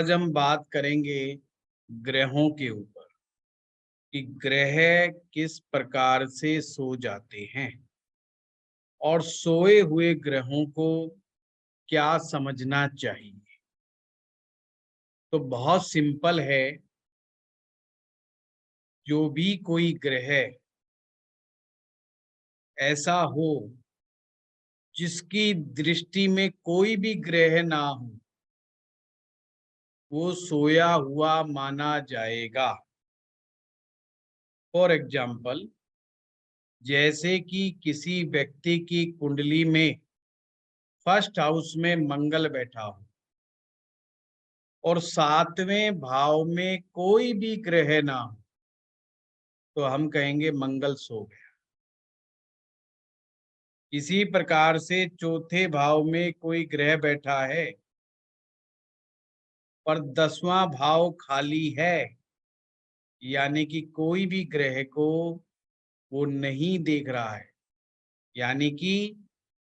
आज हम बात करेंगे ग्रहों के ऊपर कि ग्रह किस प्रकार से सो जाते हैं और सोए हुए ग्रहों को क्या समझना चाहिए। तो बहुत सिंपल है, जो भी कोई ग्रह ऐसा हो जिसकी दृष्टि में कोई भी ग्रह ना हो, वो सोया हुआ माना जाएगा। फॉर एग्जाम्पल, जैसे कि किसी व्यक्ति की कुंडली में फर्स्ट हाउस में मंगल बैठा हो और सातवें भाव में कोई भी ग्रह ना हो, तो हम कहेंगे मंगल सो गया। इसी प्रकार से चौथे भाव में कोई ग्रह बैठा है पर 10वां भाव खाली है, यानी कि कोई भी ग्रह को वो नहीं देख रहा है, यानी कि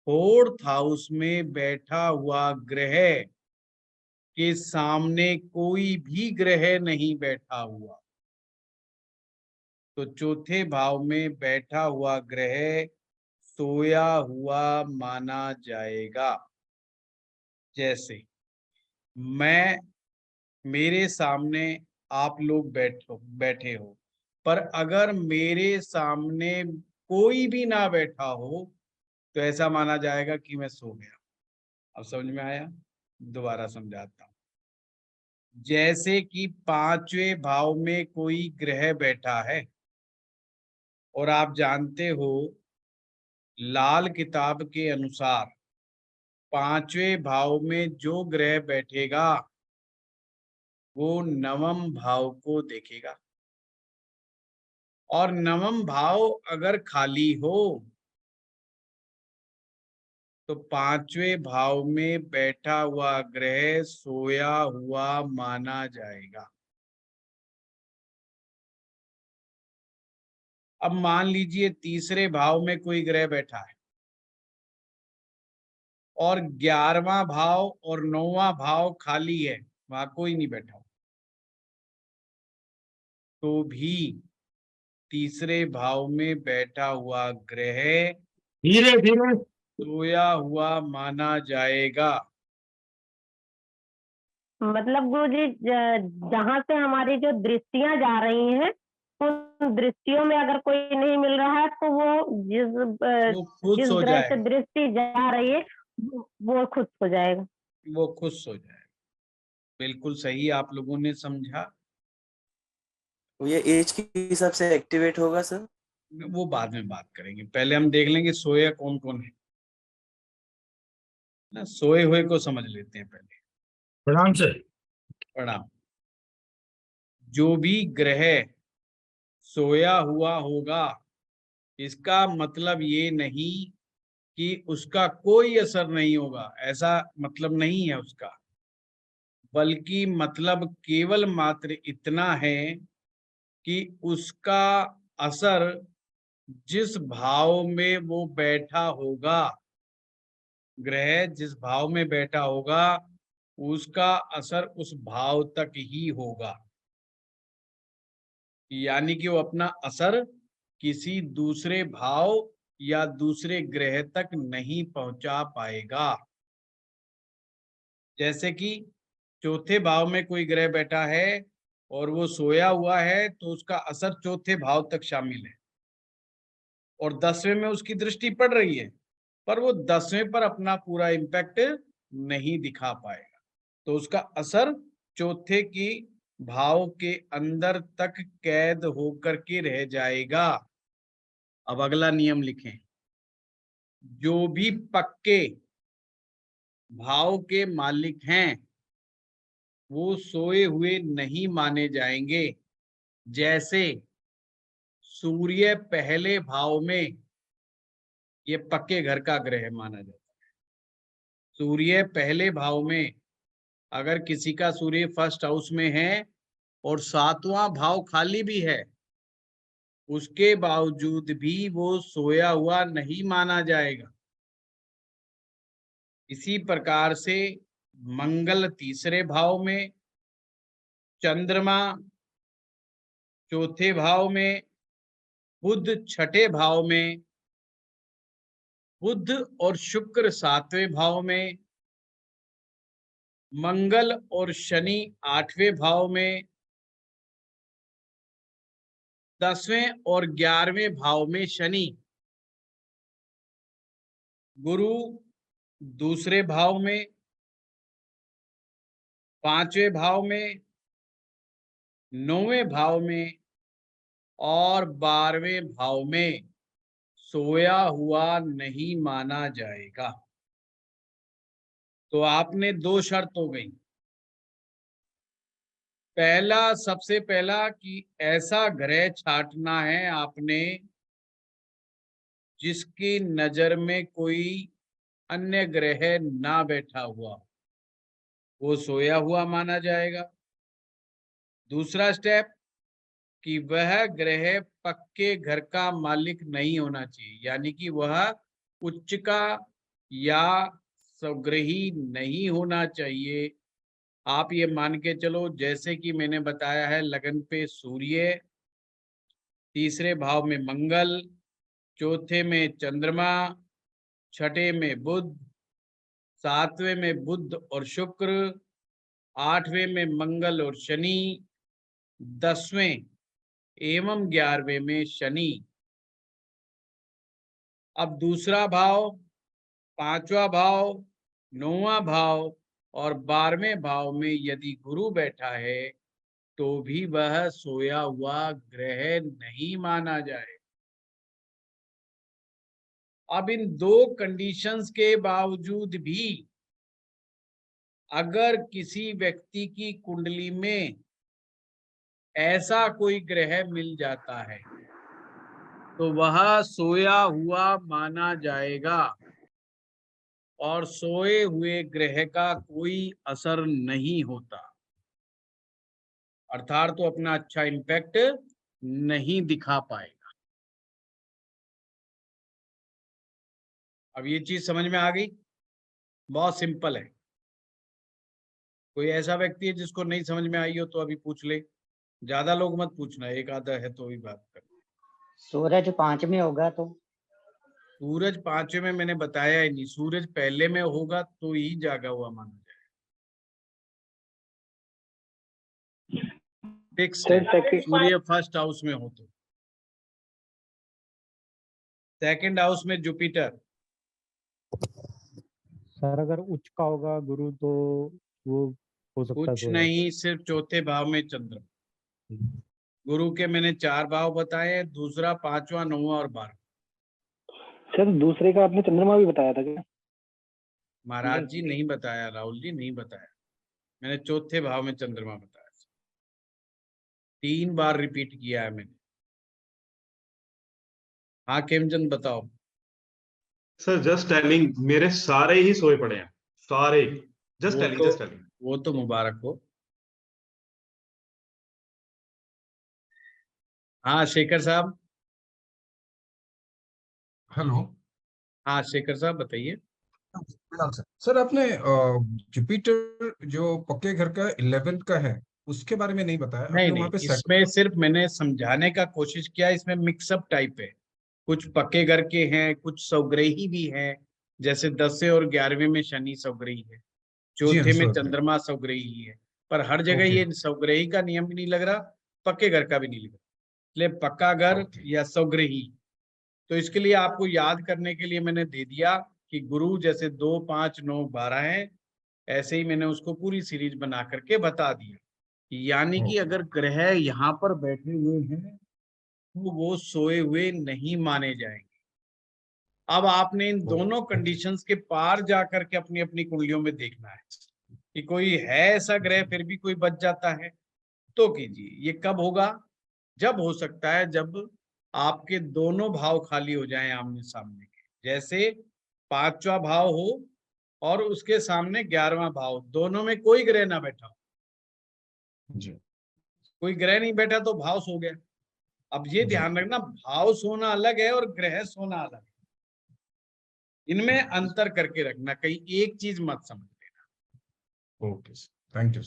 फोर्थ हाउस में बैठा हुआ ग्रह के सामने कोई भी ग्रह नहीं बैठा हुआ, तो चौथे भाव में बैठा हुआ ग्रह सोया हुआ माना जाएगा। जैसे मैं मेरे सामने आप लोग बैठे हो, पर अगर मेरे सामने कोई भी ना बैठा हो तो ऐसा माना जाएगा कि मैं सो गया। अब समझ में आया? दोबारा समझाता हूँ। जैसे कि पांचवें भाव में कोई ग्रह बैठा है और आप जानते हो लाल किताब के अनुसार पांचवें भाव में जो ग्रह बैठेगा वो नवम भाव को देखेगा, और नवम भाव अगर खाली हो तो पांचवें भाव में बैठा हुआ ग्रह सोया हुआ माना जाएगा। अब मान लीजिए तीसरे भाव में कोई ग्रह बैठा है और 11वां भाव और 9वां भाव खाली है, वहां कोई नहीं बैठा हो, तो भी तीसरे भाव में बैठा हुआ ग्रह धीरे धीरे सोया हुआ माना जाएगा। मतलब गुरुजी, जहाँ से हमारी जो दृष्टियां जा रही हैं, उन दृष्टियों में अगर कोई नहीं मिल रहा है तो वो वो खुद जिस सो ग्रह से जाएगा, दृष्टि जा रही है वो खुद हो जाएगा। वो खुद सो जाएगा। बिल्कुल सही आप लोगों ने समझा। ये एज के हिसाब से एक्टिवेट होगा सर? वो बाद में बात करेंगे, पहले हम देख लेंगे सोया कौन कौन है ना। सोए हुए को समझ लेते हैं पहले। प्रणाम सर। प्रणाम। जो भी ग्रह सोया हुआ होगा, इसका मतलब ये नहीं कि उसका कोई असर नहीं होगा, ऐसा मतलब नहीं है उसका, बल्कि मतलब केवल मात्र इतना है कि उसका असर जिस भाव में वो बैठा होगा, ग्रह जिस भाव में बैठा होगा उसका असर उस भाव तक ही होगा, यानी कि वो अपना असर किसी दूसरे भाव या दूसरे ग्रह तक नहीं पहुंचा पाएगा। जैसे कि चौथे भाव में कोई ग्रह बैठा है और वो सोया हुआ है, तो उसका असर चौथे भाव तक शामिल है और 10वें में उसकी दृष्टि पड़ रही है, पर वो 10वें पर अपना पूरा इम्पैक्ट नहीं दिखा पाएगा, तो उसका असर चौथे की भाव के अंदर तक कैद होकर के रह जाएगा। अब अगला नियम लिखें। जो भी पक्के भाव के मालिक हैं वो सोए हुए नहीं माने जाएंगे। जैसे सूर्य पहले भाव में, ये पक्के घर का ग्रह माना जाता है। सूर्य पहले भाव में, अगर किसी का सूर्य फर्स्ट हाउस में है और 7वां भाव खाली भी है, उसके बावजूद भी वो सोया हुआ नहीं माना जाएगा। इसी प्रकार से मंगल तीसरे भाव में चंद्रमा चौथे भाव में, बुध छठे भाव में, बुध और शुक्र सातवें भाव में, मंगल और शनि आठवें भाव में, 10वें और 11वें भाव में शनि, गुरु दूसरे भाव में, 5वें भाव में, 9वें भाव में और 12वें भाव में सोया हुआ नहीं माना जाएगा। तो आपने दो शर्त हो गई। पहला, सबसे पहला कि ऐसा ग्रह छांटना है आपने जिसकी नजर में कोई अन्य ग्रह ना बैठा हुआ, वो सोया हुआ माना जाएगा। दूसरा स्टेप कि वह ग्रह पक्के घर का मालिक नहीं होना चाहिए, यानी कि वह उच्च का या स्वग्रही नहीं होना चाहिए। आप ये मान के चलो, जैसे कि मैंने बताया है, लगन पे सूर्य, तीसरे भाव में मंगल, चौथे में चंद्रमा, छठे में बुध, सातवें में बुध और शुक्र, आठवें में मंगल और शनि, 10वें एवं 11वें में शनि। अब दूसरा भाव, पांचवा भाव, 9वां भाव और 12वें भाव में यदि गुरु बैठा है तो भी वह सोया हुआ ग्रह नहीं माना जाए। अब इन दो कंडीशंस के बावजूद भी अगर किसी व्यक्ति की कुंडली में ऐसा कोई ग्रह मिल जाता है तो वह सोया हुआ माना जाएगा और सोए हुए ग्रह का कोई असर नहीं होता, अर्थात तो अपना अच्छा इम्पैक्ट नहीं दिखा पाएगा। अब ये चीज समझ में आ गई? बहुत सिंपल है। कोई ऐसा व्यक्ति है जिसको नहीं समझ में आई हो तो अभी पूछ ले, ज्यादा लोग मत पूछना, एक आधा है तो भी बात कर। सूरज 5 में होगा तो? सूरज 5वें में मैंने बताया ही नहीं, सूरज पहले में होगा तो ही जागा हुआ माना जाएगा। फिक्स है, सूर्य फर्स्ट हाउस में हो तो। सेकंड हाउस में जुपिटर। सर अगर उच्च का होगा गुरु तो वो हो सकता है कुछ नहीं, सिर्फ चौथे भाव में चंद्र। गुरु के मैंने 4 भाव बताए, दूसरा, 5वां, 9वां और 12वां। सर दूसरे का आपने चंद्रमा भी बताया था क्या? महाराज जी नहीं बताया, राहुल जी नहीं बताया, मैंने चौथे भाव में चंद्रमा बताया, 3 बार रिपीट किया है मैंने। हाँ खेमचंद बताओ। सर जस्ट टेलिंग, मेरे सारे ही सोए पड़े हैं, सारे। Just telling, just telling. वो तो मुबारक हो। हाँ शेखर साहब। हेलो। हाँ शेखर साहब बताइए। सर आपने जुपिटर जो पक्के घर का 11 का है उसके बारे में नहीं बताया। नहीं आपने वहां नहीं, पे इसमें सिर्फ मैंने समझाने का कोशिश किया, इसमें मिक्सअप टाइप है, कुछ पक्के घर के हैं, कुछ स्वग्रही भी हैं, जैसे 10वें और 11वें में शनि स्वग्रही है, चौथे में चंद्रमा स्वग्रही है, पर हर जगह ये स्वग्रही का नियम भी नहीं लग रहा, पक्के घर का भी नहीं लग रहा, इसलिए पक्का घर या स्वग्रही। तो इसके लिए आपको याद करने के लिए मैंने दे दिया कि गुरु जैसे 2, 5, 9, 12 है, ऐसे ही मैंने उसको पूरी सीरीज बना करके बता दिया। यानी कि अगर ग्रह यहाँ पर बैठे हुए हैं तो वो सोए हुए नहीं माने जाएंगे। अब आपने इन दोनों कंडीशंस के पार जाकर के अपनी अपनी कुंडलियों में देखना है कि कोई है ऐसा ग्रह फिर भी कोई बच जाता है तो कीजिए। ये कब होगा? जब हो सकता है जब आपके दोनों भाव खाली हो जाएं आमने सामने के, जैसे 5वां भाव हो और उसके सामने 11वां भाव, दोनों में कोई ग्रह ना बैठा हो। जी। कोई ग्रह नहीं बैठा तो भाव सो गया। अब ये ध्यान रखना, भाव सोना अलग है और ग्रह सोना अलग है, इनमें अंतर करके रखना, कहीं एक चीज मत समझ लेना। Okay, thank you.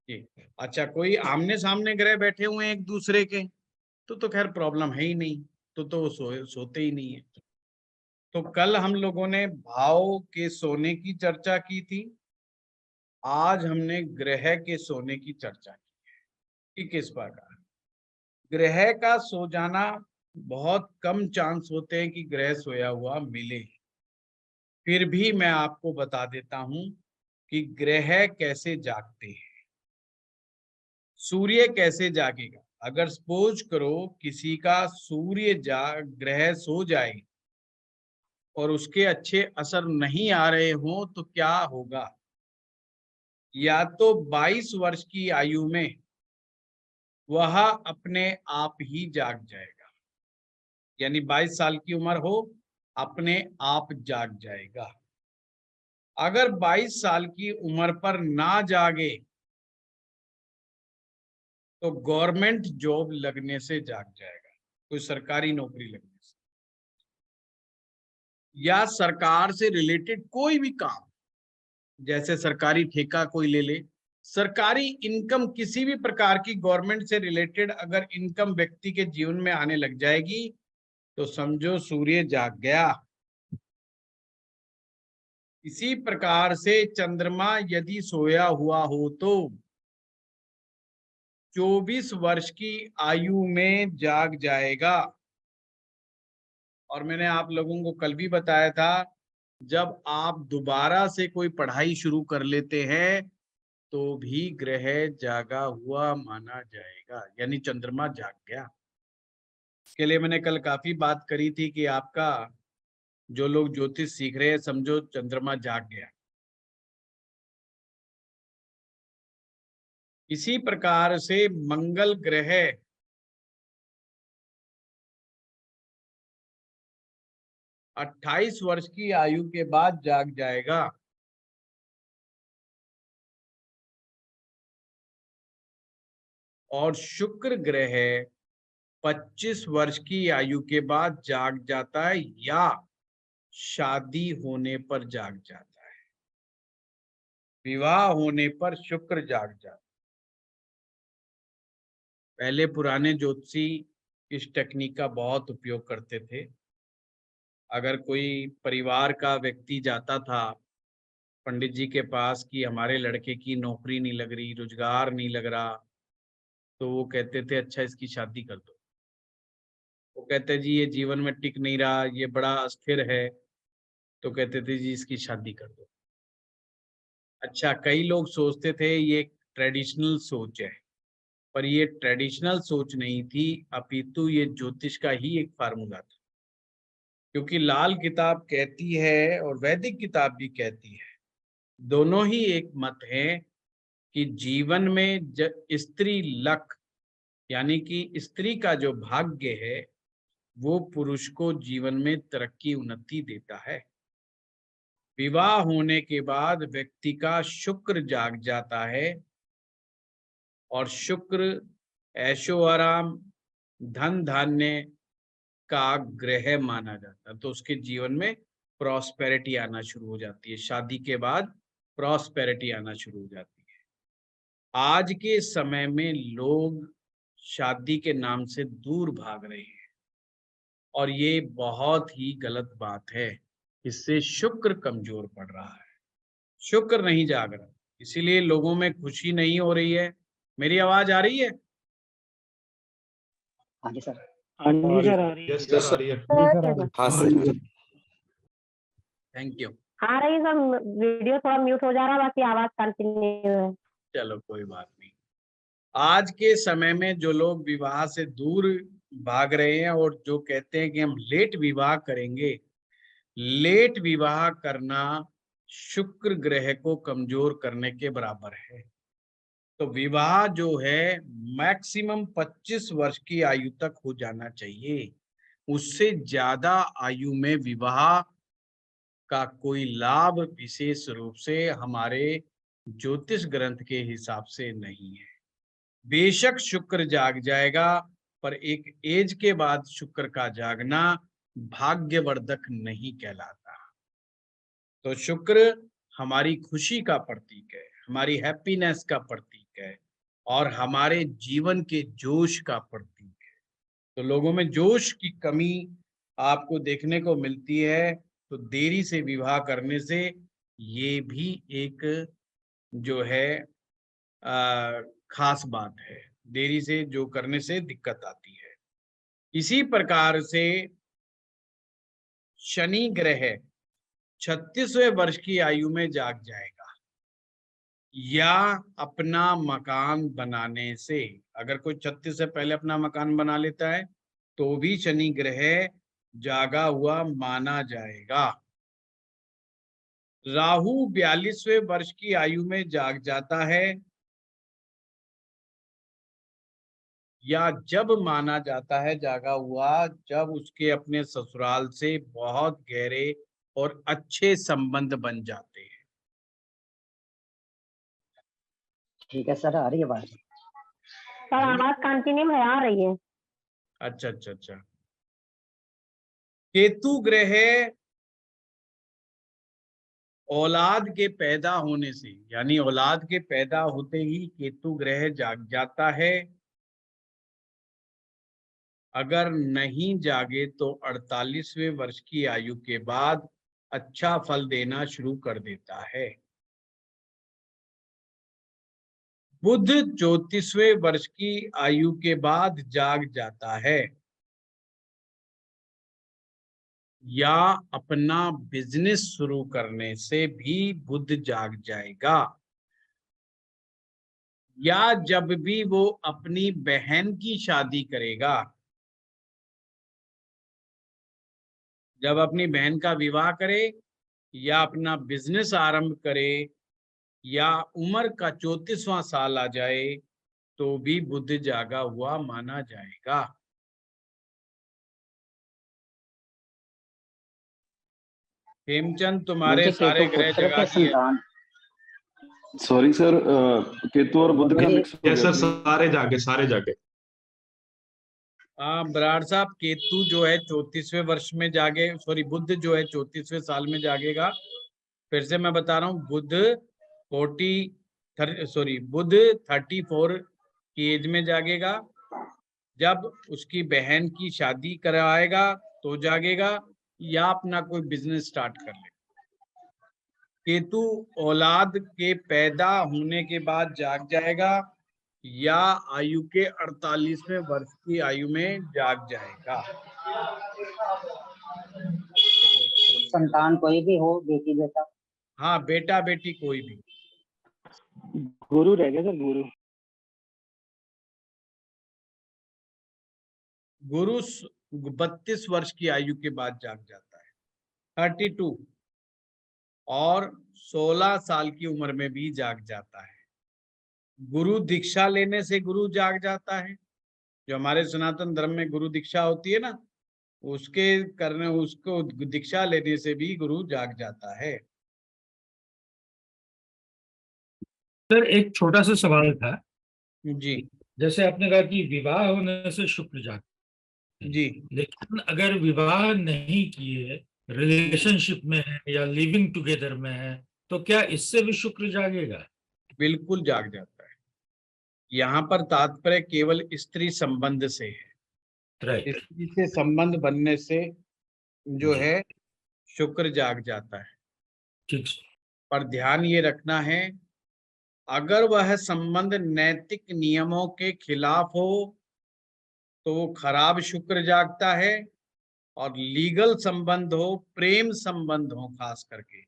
जी। अच्छा, कोई आमने सामने ग्रह बैठे हुए हैं एक दूसरे के, तो खैर प्रॉब्लम है ही नहीं, तो सोते ही नहीं है। तो कल हम लोगों ने भाव के सोने की चर्चा की थी, आज हमने ग्रह के सोने की चर्चा की है कि किस प्रकार ग्रह का सो जाना, बहुत कम चांस होते हैं कि ग्रह सोया हुआ मिले। फिर भी मैं आपको बता देता हूं कि ग्रह कैसे जागते हैं। सूर्य कैसे जागेगा? अगर सपोज करो किसी का सूर्य ग्रह सो जाए और उसके अच्छे असर नहीं आ रहे हो तो क्या होगा? या तो 22 वर्ष की आयु में वह अपने आप ही जाग जाएगा, यानी 22 साल की उम्र हो, अपने आप जाग जाएगा। अगर 22 साल की उम्र पर ना जागे तो गवर्नमेंट जॉब लगने से जाग जाएगा, कोई सरकारी नौकरी लगने से, या सरकार से रिलेटेड कोई भी काम, जैसे सरकारी ठेका कोई ले ले, सरकारी इनकम, किसी भी प्रकार की गवर्नमेंट से रिलेटेड अगर इनकम व्यक्ति के जीवन में आने लग जाएगी तो समझो सूर्य जाग गया। इसी प्रकार से चंद्रमा यदि सोया हुआ हो तो 24 वर्ष की आयु में जाग जाएगा। और मैंने आप लोगों को कल भी बताया था, जब आप दोबारा से कोई पढ़ाई शुरू कर लेते हैं तो भी ग्रह जागा हुआ माना जाएगा, यानी चंद्रमा जाग गया। इसके लिए मैंने कल काफी बात करी थी कि आपका जो लोग ज्योतिष सीख रहे हैं, समझो चंद्रमा जाग गया। इसी प्रकार से मंगल ग्रह 28 वर्ष की आयु के बाद जाग जाएगा। और शुक्र ग्रह 25 वर्ष की आयु के बाद जाग जाता है, या शादी होने पर जाग जाता है। विवाह होने पर शुक्र जाग जाता है। पहले पुराने ज्योतिषी इस टेक्निक का बहुत उपयोग करते थे। अगर कोई परिवार का व्यक्ति जाता था पंडित जी के पास कि हमारे लड़के की नौकरी नहीं लग रही, रोजगार नहीं लग रहा, तो वो कहते थे अच्छा इसकी शादी कर दो। वो कहते जी ये जीवन में टिक नहीं रहा, ये बड़ा अस्थिर है, तो कहते थे जी इसकी शादी कर दो। अच्छा, कई लोग सोचते थे ये एक ट्रेडिशनल सोच है, पर ये ट्रेडिशनल सोच नहीं थी, अपितु ये ज्योतिष का ही एक फार्मूला था। क्योंकि लाल किताब कहती है और वैदिक किताब भी कहती है, दोनों ही एक मत है कि जीवन में स्त्री लक, यानी कि स्त्री का जो भाग्य है वो पुरुष को जीवन में तरक्की उन्नति देता है। विवाह होने के बाद व्यक्ति का शुक्र जाग जाता है, और शुक्र ऐशो आराम, धन धान्य का ग्रह माना जाता है, तो उसके जीवन में प्रॉस्पेरिटी आना शुरू हो जाती है। शादी के बाद प्रॉस्पेरिटी आना शुरू हो जाती है। आज के समय में लोग शादी के नाम से दूर भाग रहे हैं, और ये बहुत ही गलत बात है। इससे शुक्र कमजोर पड़ रहा है, शुक्र नहीं जाग रहा, इसीलिए लोगों में खुशी नहीं हो रही है। मेरी आवाज आ रही है? हाँ जी सर। हाँ जी सर, आ रही है। यस सर, आ रही है। जी सर, आ रही है। हाँ सर। Thank you. आ रही सर, वीडियो थोड़ा म्यूट हो जा रहा है, बाकी आवाज कंटिन्यू है। चलो कोई बात नहीं। आज के समय में जो लोग विवाह से दूर भाग रहे हैं और जो कहते हैं कि हम लेट विवाह करेंगे, लेट विवाह करना शुक्र ग्रह को कमजोर करने के बराबर है। तो विवाह जो है मैक्सिमम 25 वर्ष की आयु तक हो जाना चाहिए। उससे ज्यादा आयु में विवाह का कोई लाभ विशेष रूप से हमारे ज्योतिष ग्रंथ के हिसाब से नहीं है। बेशक शुक्र जाग जाएगा, पर एक एज के बाद शुक्र का जागना भाग्यवर्धक नहीं कहलाता। तो शुक्र हमारी खुशी का प्रतीक है, हमारी हैप्पीनेस का प्रतीक है। है और हमारे जीवन के जोश का प्रतीक है। तो लोगों में जोश की कमी आपको देखने को मिलती है, तो देरी से विवाह करने से ये भी एक जो है खास बात है। देरी से जो करने से दिक्कत आती है। इसी प्रकार से शनि ग्रह 36वें वर्ष की आयु में जाग जाएगा या अपना मकान बनाने से, अगर कोई 36 से पहले अपना मकान बना लेता है तो भी शनि ग्रह जागा हुआ माना जाएगा। राहु 42वें वर्ष की आयु में जाग जाता है या जब माना जाता है जागा हुआ जब उसके अपने ससुराल से बहुत गहरे और अच्छे संबंध बन जाते हैं। ठीक है सर, आ रही है बात। सर आवाज कंटिन्यू है, आ रही है। अच्छा अच्छा अच्छा। केतु ग्रह औलाद के पैदा होने से, यानी औलाद के पैदा होते ही केतु ग्रह जाग जाता है। अगर नहीं जागे तो 48वें वर्ष की आयु के बाद अच्छा फल देना शुरू कर देता है। बुध 34वें वर्ष की आयु के बाद जाग जाता है या अपना बिजनेस शुरू करने से भी बुध जाग जाएगा या जब भी वो अपनी बहन की शादी करेगा, जब अपनी बहन का विवाह करे या अपना बिजनेस आरंभ करे या उम्र का 34वां साल आ जाए तो भी बुध जागा हुआ माना जाएगा। हेमचंद तुम्हारे मुझे सारे केतु ग्रह पुत्र जगा के दिए। संतान। सॉरी सर, केतु और बुध का मुझे मिक्स हो यस गया सर, please। सारे जागे सारे जागे। बराड़ साहब, केतु जो है 34वें वर्ष में जागे, सॉरी बुध जो है 34वें साल में जागेगा। फिर से मैं बता रहा हूँ, बुध 34 की एज में जागेगा। जब उसकी बहन की शादी कराएगा तो जागेगा या अपना कोई बिजनेस स्टार्ट कर ले। केतु औलाद के पैदा होने के बाद जाग जाएगा या आयु के 48वें वर्ष की आयु में जाग जाएगा। संतान कोई भी हो, बेटी बेटा। हाँ, बेटा बेटी कोई भी। गुरु रह गया सर, गुरु। गुरु 32 वर्ष की आयु के बाद जाग जाता है, 32 और 16 साल की उम्र में भी जाग जाता है। गुरु दीक्षा लेने से गुरु जाग जाता है। जो हमारे सनातन धर्म में गुरु दीक्षा होती है ना, उसको दीक्षा लेने से भी गुरु जाग जाता है। सर एक छोटा सा सवाल था जी जैसे आपने कहा कि विवाह होने से शुक्र जागते हैं, जी लेकिन अगर विवाह नहीं किए, रिलेशनशिप में है या लिविंग टुगेदर में है, तो क्या इससे भी शुक्र जागेगा? बिल्कुल जाग जाता है। यहाँ पर तात्पर्य केवल स्त्री संबंध से है। राइट, स्त्री से संबंध बनने से जो जी। है शुक्र जाग जाता है। ठीक। पर ध्यान ये रखना है, अगर वह संबंध नैतिक नियमों के खिलाफ हो तो वो खराब शुक्र जागता है, और लीगल संबंध हो, प्रेम संबंध हो, खास करके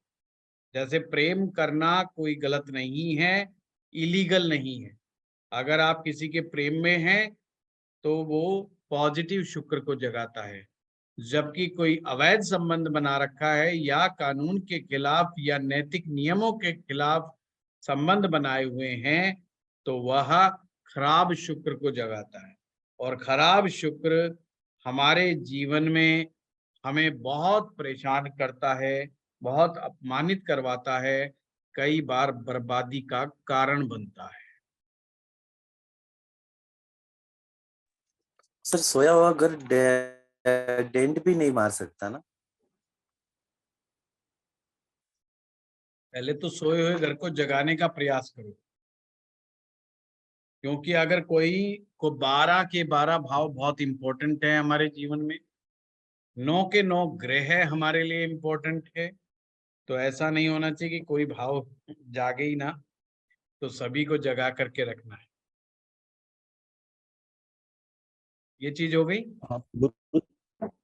जैसे प्रेम करना कोई गलत नहीं है, इलीगल नहीं है। अगर आप किसी के प्रेम में हैं तो वो पॉजिटिव शुक्र को जगाता है। जबकि कोई अवैध संबंध बना रखा है या कानून के खिलाफ या नैतिक नियमों के खिलाफ संबंध बनाए हुए हैं तो वह खराब शुक्र को जगाता है। और खराब शुक्र हमारे जीवन में हमें बहुत परेशान करता है, बहुत अपमानित करवाता है, कई बार बर्बादी का कारण बनता है। सर सोया हुआ घर डेंट भी नहीं मार सकता ना? पहले तो सोए हुए घर को जगाने का प्रयास करो। क्योंकि अगर कोई को 12 के 12 भाव बहुत इंपॉर्टेंट है हमारे जीवन में, 9 के 9 ग्रह हमारे लिए इंपॉर्टेंट है, तो ऐसा नहीं होना चाहिए कि कोई भाव जागे ही ना, तो सभी को जगा करके रखना है। ये चीज हो गई।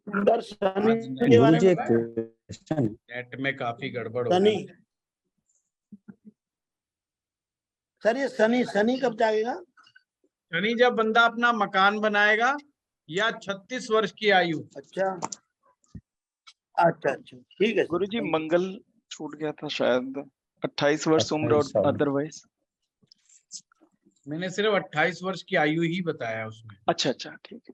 सर शनि आज के बारे गुरुजी में एक क्वेश्चन नेट में काफी गड़बड़ हो शनि गई। सर, ये शनि शनि कब जागेगा? शनि जब बंदा अपना मकान बनाएगा या 36 वर्ष की आयु। अच्छा अच्छा अच्छा, ठीक है गुरुजी मंगल छूट गया था शायद 28 वर्ष उम्र 28 साल। और अदरवाइज। मैंने सिर्फ 28 वर्ष की आयु ही बताया उसमें। अच्छा अच्छा, ठीक है।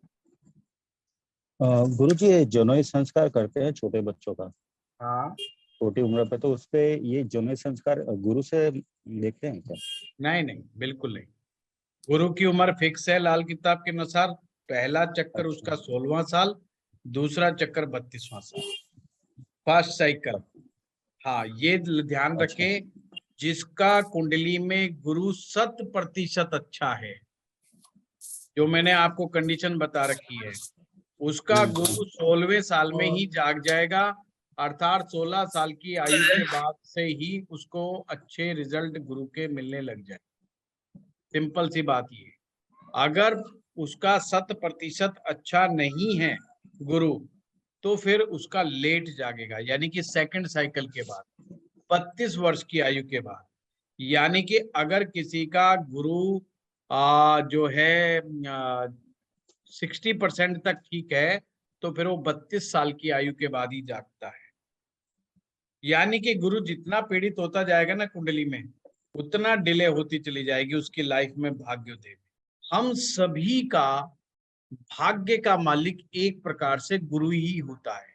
गुरुजी ये जौनोई संस्कार करते हैं छोटे बच्चों का, हाँ, छोटी उम्र पे, तो उसपे ये जौनोई संस्कार गुरु से देखते हैं क्या? नहीं नहीं, बिल्कुल नहीं। गुरु की उम्र फिक्स है लाल किताब के अनुसार। पहला चक्कर उसका 16वां साल, दूसरा चक्कर 32वां साल, फर्स्ट साइकिल। हाँ, ये ध्यान रखें, जिसका कुंडली में गुरु 100% अच्छा है, जो मैंने आपको कंडीशन बता रखी है, उसका गुरु 16वें साल में ही जाग जाएगा, अर्थात 16 साल की आयु के बाद से ही उसको अच्छे रिजल्ट गुरु के मिलने लग जाए। सिंपल सी बात ये। अगर उसका 100% अच्छा नहीं है गुरु, तो फिर उसका लेट जागेगा, यानी कि सेकंड साइकिल के बाद, 32 वर्ष की आयु के बाद। यानी कि अगर किसी का गुरु जो है 60% तक ठीक है, तो फिर वो 32 साल की आयु के बाद ही जागता है। यानी कि गुरु जितना पीड़ित होता जाएगा ना कुंडली में, उतना डिले होती चली जाएगी उसकी लाइफ में भाग्योदय में। हम सभी का भाग्य का मालिक एक प्रकार से गुरु ही होता है।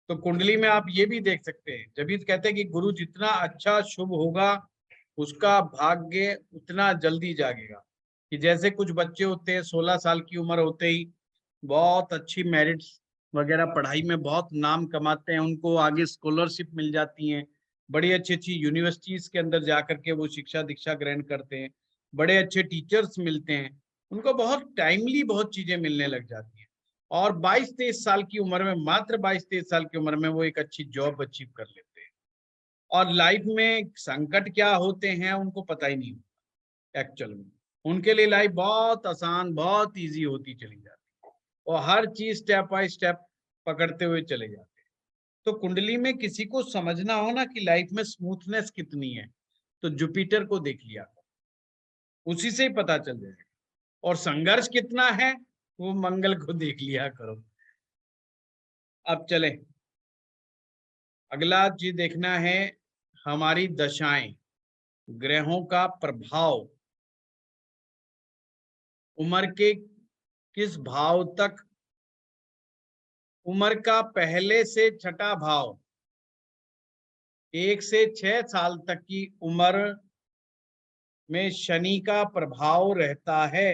तो कुंडली में आप ये भी देख सकते हैं, जब भी कहते हैं कि गुरु जितना अच्छा शुभ होगा, उसका भाग्य उतना जल्दी जागेगा। कि जैसे कुछ बच्चे होते हैं 16 साल की उम्र होते ही बहुत अच्छी मेरिट्स वगैरह पढ़ाई में बहुत नाम कमाते हैं, उनको आगे स्कॉलरशिप मिल जाती हैं, बड़ी अच्छी अच्छी यूनिवर्सिटीज के अंदर जाकर के वो शिक्षा दीक्षा ग्रहण करते हैं, बड़े अच्छे टीचर्स मिलते हैं, उनको बहुत टाइमली बहुत चीजें मिलने लग जाती हैं, और 22-23 साल की उम्र में, मात्र 22-23 साल की उम्र में वो एक अच्छी जॉब अचीव कर लेते हैं, और लाइफ में संकट क्या होते हैं उनको पता ही नहीं होता। एक्चुअल में उनके लिए लाइफ बहुत आसान, बहुत इजी होती चली जाती है, और हर चीज स्टेप बाय स्टेप पकड़ते हुए चले जाते हैं। तो कुंडली में किसी को समझना हो ना कि लाइफ में स्मूथनेस कितनी है, तो जुपिटर को देख लिया, उसी से ही पता चल जाएगा। और संघर्ष कितना है वो मंगल को देख लिया करो। अब चले, अगला चीज देखना है हमारी दशाएं, ग्रहों का प्रभाव उम्र के किस भाव तक। उम्र का पहले से छठा भाव 1 से 6 साल तक की उम्र में शनि का प्रभाव रहता है।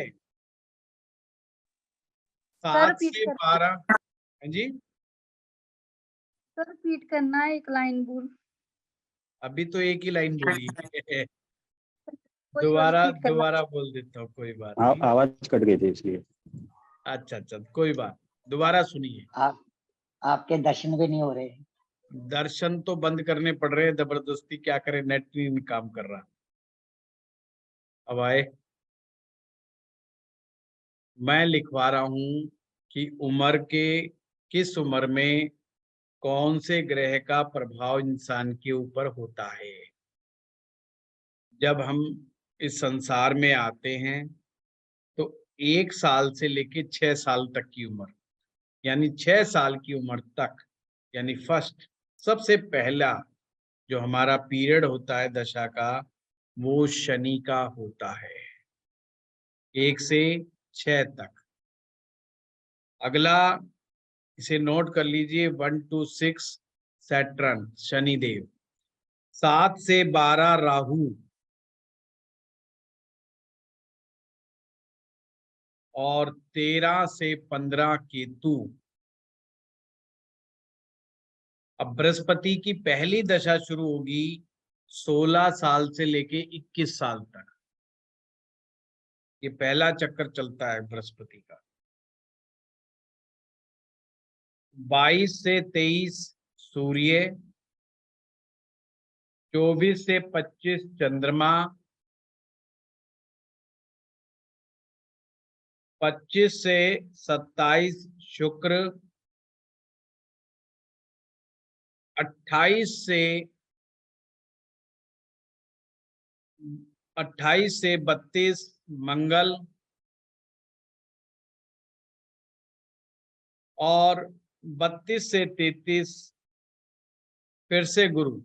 7 से 12। हाँ जी, सर रिपीट करना है, एक लाइन बोल। अभी तो एक ही लाइन बोली है। कोई दोबारा repeat करना। दोबारा बोल देता हूँ, कोई बात नहीं। आवाज कट गई थी इसलिए। अच्छा अच्छा, कोई बात, दोबारा सुनिए। आपके दर्शन भी नहीं हो रहे। दर्शन तो बंद करने पड़ रहे हैं जबरदस्ती, क्या करें, नेट नहीं काम कर रहा। अब आए, मैं लिखवा रहा हूं कि उम्र के किस उम्र में कौन से ग्रह का प्रभाव इंसान के ऊपर होता है। जब हम इस संसार में आते हैं तो 1 साल से लेके 6 साल तक की उम्र, यानी 6 साल की उम्र तक, यानी फर्स्ट सबसे पहला जो हमारा पीरियड होता है दशा का, वो शनि का होता है, 1 से 6 तक। अगला इसे नोट कर लीजिए, 1 to 6 सैटर्न शनिदेव, 7 से 12 राहु, और 13 से 15 केतु। अब बृहस्पति की पहली दशा शुरू होगी 16 साल से लेके 21 साल तक, ये पहला चक्कर चलता है बृहस्पति का। 22 से 23 सूर्य, 24 से 25 चंद्रमा, 25 से 27 शुक्र, 28 से 32 मंगल और 32 से 33 फिर से गुरु।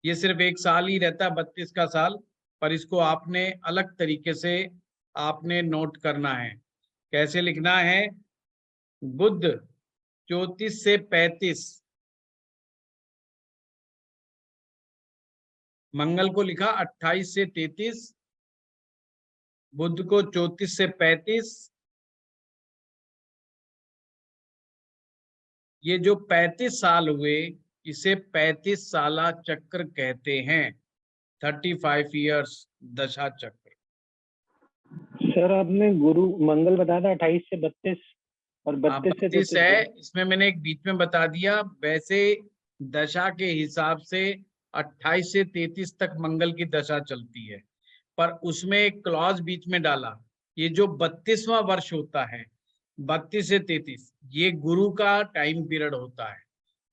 ये सिर्फ एक साल ही रहता है 32 का साल, पर इसको आपने अलग तरीके से आपने नोट करना है। कैसे लिखना है? बुध 34 से 35, मंगल को लिखा 28 से 33, बुध को 34 से 35। ये जो 35 साल हुए इसे 35 साला चक्र कहते हैं, 35 इयर्स दशा चक्र। सर आपने गुरु मंगल बताया था 28 से 32 और 32 से 32 है, इसमें मैंने एक बीच में बता दिया। वैसे दशा के हिसाब से 28 से 33 तक मंगल की दशा चलती है, पर उसमें एक क्लॉज बीच में डाला, ये जो 32वां वर्ष होता है 32 से 33, ये गुरु का टाइम पीरियड होता है।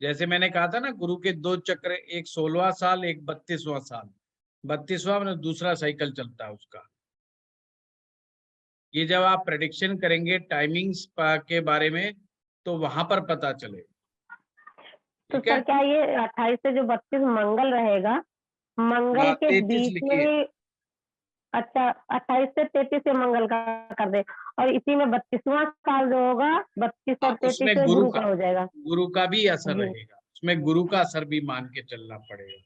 जैसे मैंने कहा था ना, गुरु के 2 चक्र, एक 16वां साल, एक 32वां साल। 32वां मतलब दूसरा साइकिल चलता है उसका। ये जब आप प्रेडिक्शन करेंगे टाइमिंग्स के बारे में तो वहां पर पता चले। तो सर क्या ये 28 से जो 32 मंगल रहेगा, मंगल के 33 बीच लिखिए। में? अच्छा, 28 से 33 से मंगल का कर दे, और इसी में 32वां साल जो होगा 32 और 33 उसमें से गुरु का हो जाएगा। गुरु का भी असर जी। रहेगा, उसमें गुरु का असर भी मान के चलना पड़ेगा।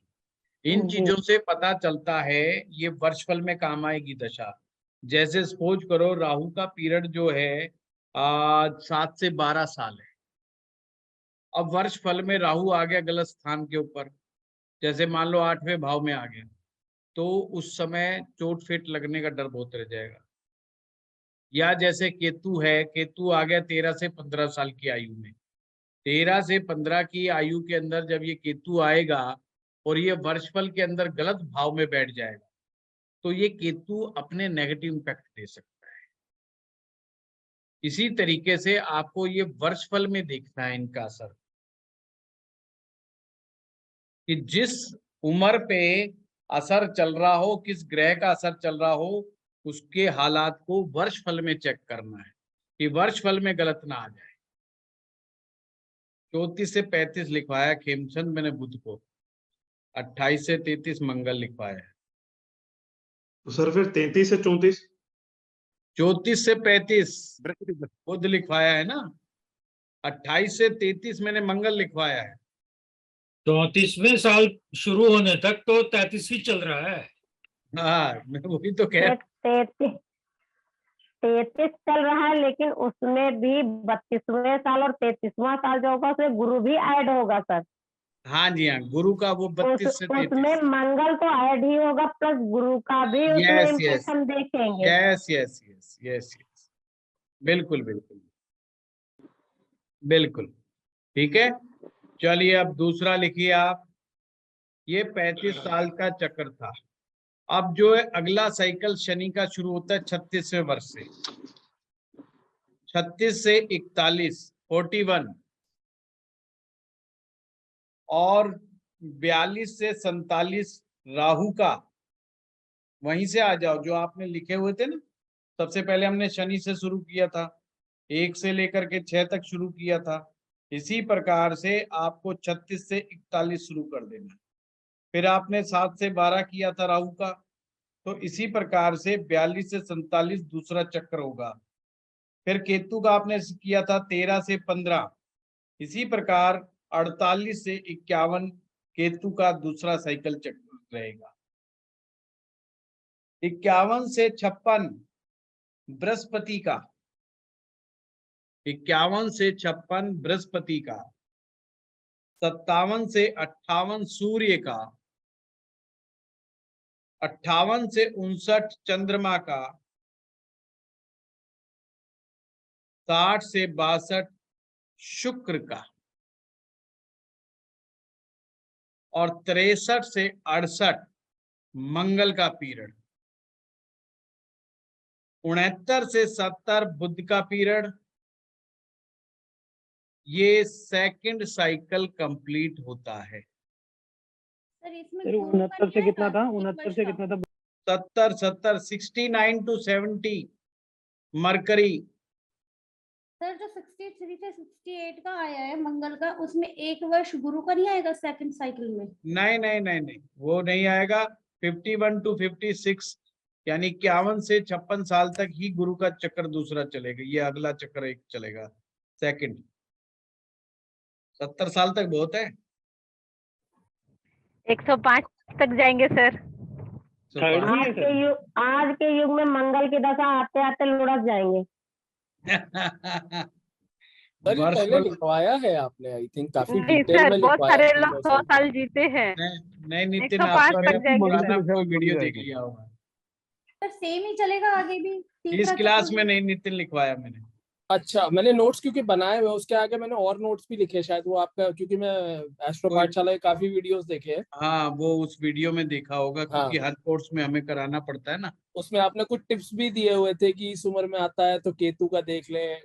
इन जी। चीजों से पता चलता है ये वर्षफल में काम आएगी दशा। जैसे सपोज करो राहु का पीरियड जो है 7 से 12 साल है। अब वर्ष फल में राहु आ गया गलत स्थान के ऊपर, जैसे मान लो 8वें भाव में आ गया, तो उस समय चोट फेट लगने का डर बहुत रह जाएगा। या जैसे केतु है, केतु आ गया 13 से 15 साल की आयु में। 13 से 15 की आयु के अंदर जब ये केतु आएगा और ये वर्षफल के अंदर गलत भाव में बैठ जाएगा, तो ये केतु अपने नेगेटिव इम्पैक्ट दे सकता है। इसी तरीके से आपको ये वर्षफल में देखना है इनका असर, कि जिस उम्र पे असर चल रहा हो, किस ग्रह का असर चल रहा हो, उसके हालात को वर्षफल में चेक करना है कि वर्षफल में गलत ना आ जाए। 34 से 35 लिखवाया खेमचंद मैंने बुध को, 28 से 33 मंगल लिखवाया है। तो सर फिर 33 से 34? 34 से 35 बुध लिखवाया है ना, 28 से 33 मैंने मंगल लिखवाया है। 34वें साल शुरू होने तक तो 33 ही चल रहा है। हाँ, मैं वही तो कह 33 चल रहा है, लेकिन उसमें भी 32वें साल और 33वां साल जो होगा उसमें गुरु भी ऐड होगा सर। हाँ जी हाँ, गुरु का वो 32 से 33। उसमें मंगल तो ऐड ही होगा, प्लस गुरु का भी उसमें इम्पैक्ट हम देखेंगे। Yes yes yes yes yes, बिल्कुल बिल्कुल बिल्कुल, ठीक है। चलिए अब दूसरा लिखिए आप। ये 35 साल का चक्र था। अब जो है अगला साइकिल शनि का शुरू होता है 36वें वर्ष से, 36 से 41 41, और 42 से 47 राहु का। वहीं से आ जाओ जो आपने लिखे हुए थे ना, सबसे पहले हमने शनि से शुरू किया था, 1 से लेकर के 6 तक शुरू किया था। इसी प्रकार से आपको 36 से 41 शुरू कर देना। फिर आपने 7 से 12 किया था राहु का, तो इसी प्रकार से 42 से 47 दूसरा चक्र होगा। फिर केतु का आपने किया था 13 से 15, इसी प्रकार 48 से 51 केतु का दूसरा साइकिल चक्र रहेगा। 51 से 56 बृहस्पति का, 51 से 56 बृहस्पति का, 57 से 58 सूर्य का, 58 से 59 चंद्रमा का, 60 से 62 शुक्र का, और 63 से 68 मंगल का पीरियड, 69 से 70 बुध का पीरियड, ये सेकंड साइकिल कंप्लीट होता है। सर इसमें सर गुरु का 69 से नहीं कितना आएगा, था? 69 से वर्ष का। कितना था? 70 69 to 70 मरकरी। सर जो 63 से 68 का आया है मंगल का, उसमें एक वर्ष गुरु का नहीं आएगा सेकंड साइकिल में? नहीं नहीं नहीं नहीं, वो नहीं आएगा। 51 to 56 यानी 51 से 56 साल तक ही गुरु का चक्कर दूसरा चलेगा, ये अगला चक्कर एक चलेगा सेकंड। 70 साल तक बहुत है। 105 तक जाएंगे सर। थर्ड भी है सर? आज के युग में मंगल की दशा आते आते लुढ़क जाएंगे। सर ये वर्ष पहले मतलब- लिखवाया है आपने, आई थिंक काफी नहीं डिटेल सर, में बहुत लिखवाया सारे है लोग 100 साल जीते हैं। नहीं नितिन, 105 आपने तक मेरा जाएंगे पुराना सर। कोई वीडियो देख लिया होगा। सर सेम ही चलेगा आगे भी? इस तीसरा क्लास चक्र में भी? नहीं नितिन लिखवाया मैंने। अच्छा, मैंने नोट्स क्योंकि बनाए हुए, उसके आगे मैंने और नोट्स भी लिखे शायद, वो आपका, क्योंकि मैं एस्ट्रो कोई- पाठशाला के काफी वीडियोस देखे हैं। हाँ, वो उस वीडियो में देखा होगा, क्योंकि हर कोर्स में हमें कराना पड़ता है ना। उसमें आपने कुछ टिप्स भी दिए हुए थे कि इस उम्र में आता है तो केतु का देख लें,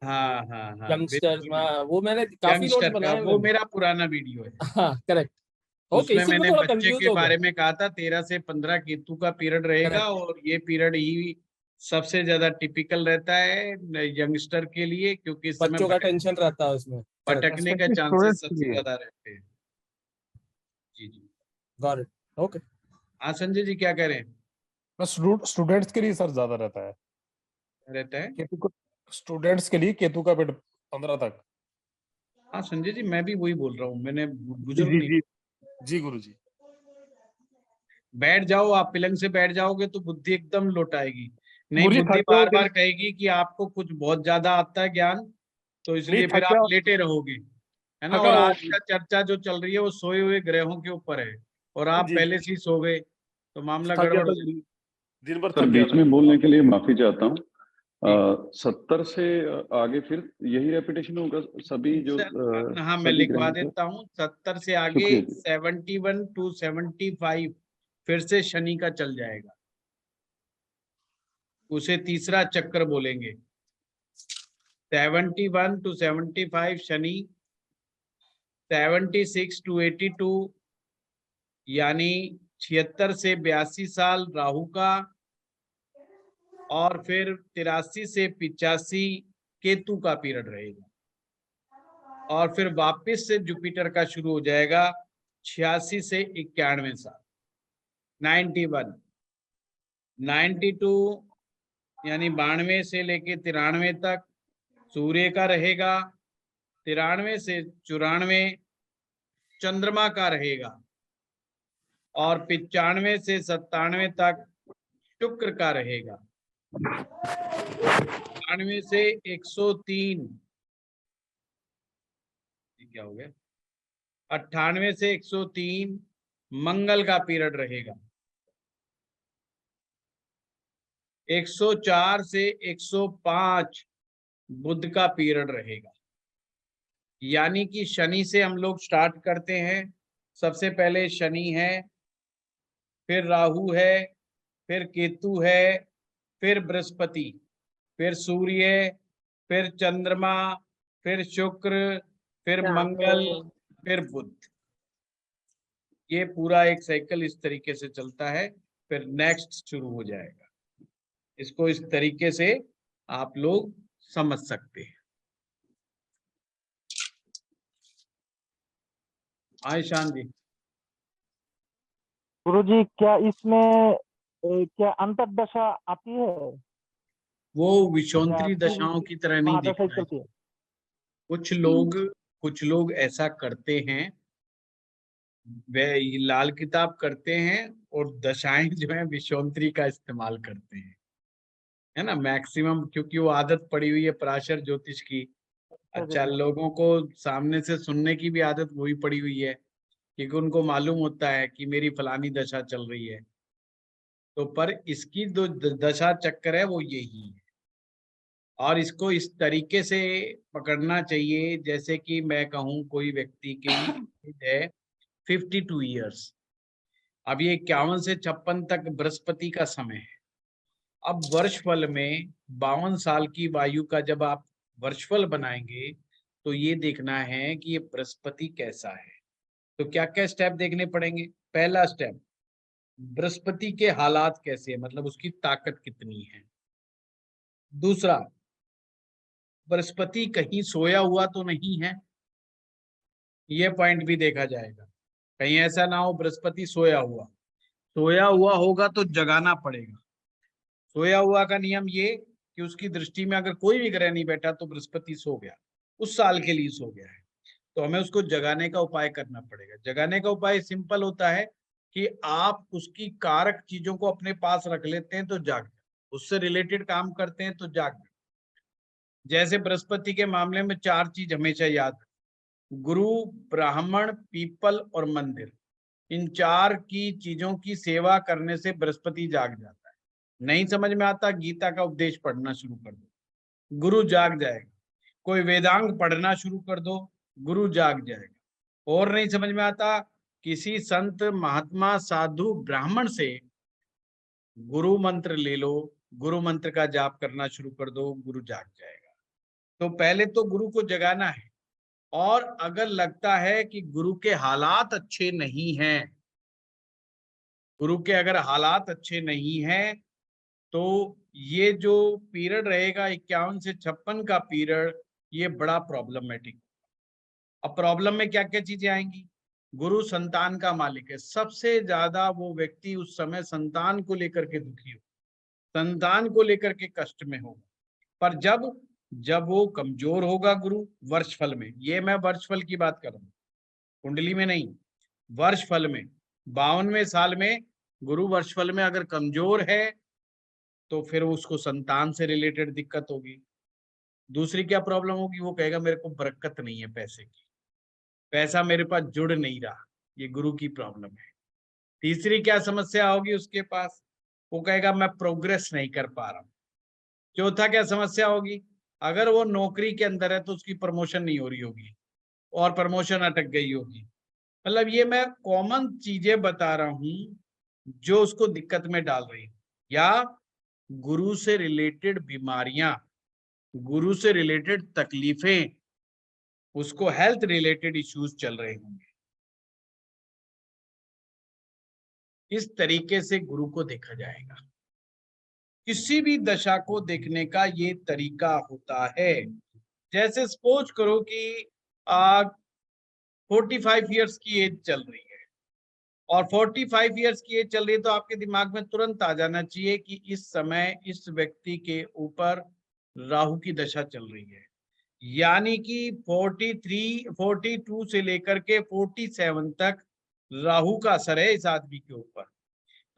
हाँ हाँ हाँ, यंगस्टर्स बिल्कुल। में, वो मैंने काफी नोट्स यंगस्टर का बनाए हुए वो हैं। मेरा पुराना वीडियो है। हाँ करेक्ट, ओके, उसमें इसी में मैंने थोड़ा बच्चे कंफ्यूज के हो बारे गया। में कहा था 13 से 15 केतु का पीरियड रहेगा, Correct. और ये पीरियड ही सबसे ज्यादा टिपिकल रहता है यंगस्टर के लिए, क्योंकि इस समय बच्चों का टेंशन रहता है उसमें। भटकने का Especially चांसेस students के सबसे लिए। ज्यादा रहते हैं। जी जी, गॉट इट, ओके। हाँ संजय जी क्या कह रहे हैं? बस स्टूडेंट्स के लिए सर ज्यादा रहता है। रहता है। केतु का स्टूडेंट्स के लिए केतु का पीरियड 15 तक। हाँ संजय जी, मैं भी वही बोल रहा हूँ, मैंने बुजुर्ग जी नहीं। जी जी गुरु जी। बैठ जाओ, आप पलंग से बैठ जाओगे तो बुद्धि एकदम लौट आएगी। नहीं, गुरु जी बुद्धि थक जाओ बार बार कहेगी कि आपको कुछ बहुत ज्यादा आता है ज्ञान, तो इसलिए नहीं, फिर थक आप जाओ। लेटे रहोगे, है ना। थका और हो। आज का चर्चा जो चल रही है वो सोए हुए ग्रहों के ऊपर है, और आप जी, पहले से ही सो गए, तो मामला थक गया गड़बड़ था हो जाएगा। दिन भर, सर थक गया बीच था। में बोलने के लिए माफी चाहता हूँ। 70 से आगे फिर यही रेपिटेशन होगा सभी जो सर, हाँ मैं सभी लिखवा ग्रहों का? देता हूँ। 70 से आगे शुक्रिया जी। 71 to 75 फिर से शनि का चल जाएगा, उसे तीसरा चक्र बोलेंगे। 71 to 75 शनि, 76 to 82 यानी 76 से 82 साल राहु का, और फिर 83 से 85 केतु का पीरियड रहेगा, और फिर वापस से जुपिटर का शुरू हो जाएगा 86 से 91 साल। 91 92 यानी 92 से लेके 93 तक सूर्य का रहेगा, 93 से 94 चंद्रमा का रहेगा, और 95 से 97 तक शुक्र का रहेगा। 98 से 103 क्या हो गया, 98 से 103 मंगल का पीरियड रहेगा। 104 से 105 बुध का पीरियड रहेगा। यानी कि शनि से हम लोग स्टार्ट करते हैं। सबसे पहले शनि है, फिर राहु है, फिर केतु है, फिर बृहस्पति, फिर सूर्य, फिर चंद्रमा, फिर शुक्र, फिर मंगल, फिर बुध। ये पूरा एक साइकिल इस तरीके से चलता है, फिर नेक्स्ट शुरू हो जाएगा। इसको इस तरीके से आप लोग समझ सकते हैं। आयशान जी। गुरु जी क्या इसमें क्या अंतर्दशा आती है? वो विषोंतरी दशाओं की तरह नहीं महादशा दिखता है। चलती है। कुछ लोग ऐसा करते हैं, वे लाल किताब करते हैं और दशाएं जो है विषोंतरी का इस्तेमाल करते हैं, है ना, मैक्सिमम, क्योंकि वो आदत पड़ी हुई है पराशर ज्योतिष की। अच्छा, लोगों को सामने से सुनने की भी आदत वही पड़ी हुई है, क्योंकि उनको मालूम होता है कि मेरी फलानी दशा चल रही है। तो पर इसकी जो दशा चक्र है वो यही है, और इसको इस तरीके से पकड़ना चाहिए जैसे कि मैं कहूँ कोई व्यक्ति की एज है 52 ईयर्स, अब ये 51 से 56 तक बृहस्पति का समय है। अब वर्षफल में 52 साल की वायु का जब आप वर्षफल बनाएंगे तो ये देखना है कि ये बृहस्पति कैसा है। तो क्या क्या स्टेप देखने पड़ेंगे। पहला स्टेप, बृहस्पति के हालात कैसे है, मतलब उसकी ताकत कितनी है। दूसरा, बृहस्पति कहीं सोया हुआ तो नहीं है, ये पॉइंट भी देखा जाएगा। कहीं ऐसा ना हो बृहस्पति सोया हुआ होगा तो जगाना पड़ेगा। सोया हुआ का नियम ये कि उसकी दृष्टि में अगर कोई भी ग्रह नहीं बैठा तो बृहस्पति सो गया, उस साल के लिए सो गया है, तो हमें उसको जगाने का उपाय करना पड़ेगा। जगाने का उपाय सिंपल होता है कि आप उसकी कारक चीजों को अपने पास रख लेते हैं तो जाग जाए, उससे रिलेटेड काम करते हैं तो जाग जाए। जैसे बृहस्पति के मामले में 4 चीज हमेशा याद रखें, गुरु, ब्राह्मण, पीपल और मंदिर। इन 4 की चीजों की सेवा करने से बृहस्पति जाग जाता है। नहीं समझ में आता, गीता का उपदेश पढ़ना शुरू कर दो, गुरु जाग जाएगा। कोई वेदांग पढ़ना शुरू कर दो, गुरु जाग जाएगा। और नहीं समझ में आता, किसी संत, महात्मा, साधु, ब्राह्मण से गुरु मंत्र ले लो, गुरु मंत्र का जाप करना शुरू कर दो, गुरु जाग जाएगा। तो पहले तो गुरु को जगाना है, और अगर लगता है कि गुरु के हालात अच्छे नहीं हैं, गुरु के अगर हालात अच्छे नहीं हैं तो ये जो पीरियड रहेगा 51 से 56 का पीरियड, ये बड़ा प्रॉब्लमेटिक। अब प्रॉब्लम में क्या क्या चीजें आएंगी। गुरु संतान का मालिक है, सबसे ज्यादा वो व्यक्ति उस समय संतान को लेकर के दुखी हो, संतान को लेकर के कष्ट में होगा। पर जब वो कमजोर होगा गुरु वर्षफल में, ये मैं वर्षफल की बात कर रहा हूँ, कुंडली में नहीं, वर्षफल में 52वें साल में गुरु वर्षफल में अगर कमजोर है तो फिर उसको संतान से रिलेटेड दिक्कत होगी। दूसरी क्या प्रॉब्लम होगी, वो कहेगा मेरे को बरकत नहीं है पैसे की, पैसा मेरे पास जुड़ नहीं रहा, ये गुरु की प्रॉब्लम है। तीसरी क्या समस्या होगी उसके पास, वो कहेगा मैं प्रोग्रेस नहीं कर पा रहा हूँ। चौथा क्या समस्या होगी, अगर वो नौकरी के अंदर है तो उसकी प्रमोशन नहीं हो रही होगी और प्रमोशन अटक गई होगी। मतलब ये मैं कॉमन चीजें बता रहा हूं जो उसको दिक्कत में डाल रही है। या गुरु से रिलेटेड बीमारियां, गुरु से रिलेटेड तकलीफें, उसको हेल्थ रिलेटेड इश्यूज चल रहे होंगे। इस तरीके से गुरु को देखा जाएगा। किसी भी दशा को देखने का ये तरीका होता है। जैसे सपोज करो कि 45 ईयर्स की एज चल रही है और 45 ईयर्स की एज चल रही है तो आपके दिमाग में तुरंत आ जाना चाहिए कि इस समय इस व्यक्ति के ऊपर राहु की दशा चल रही है। यानी कि 42 से लेकर के 47 तक राहु का असर है इस आदमी के ऊपर।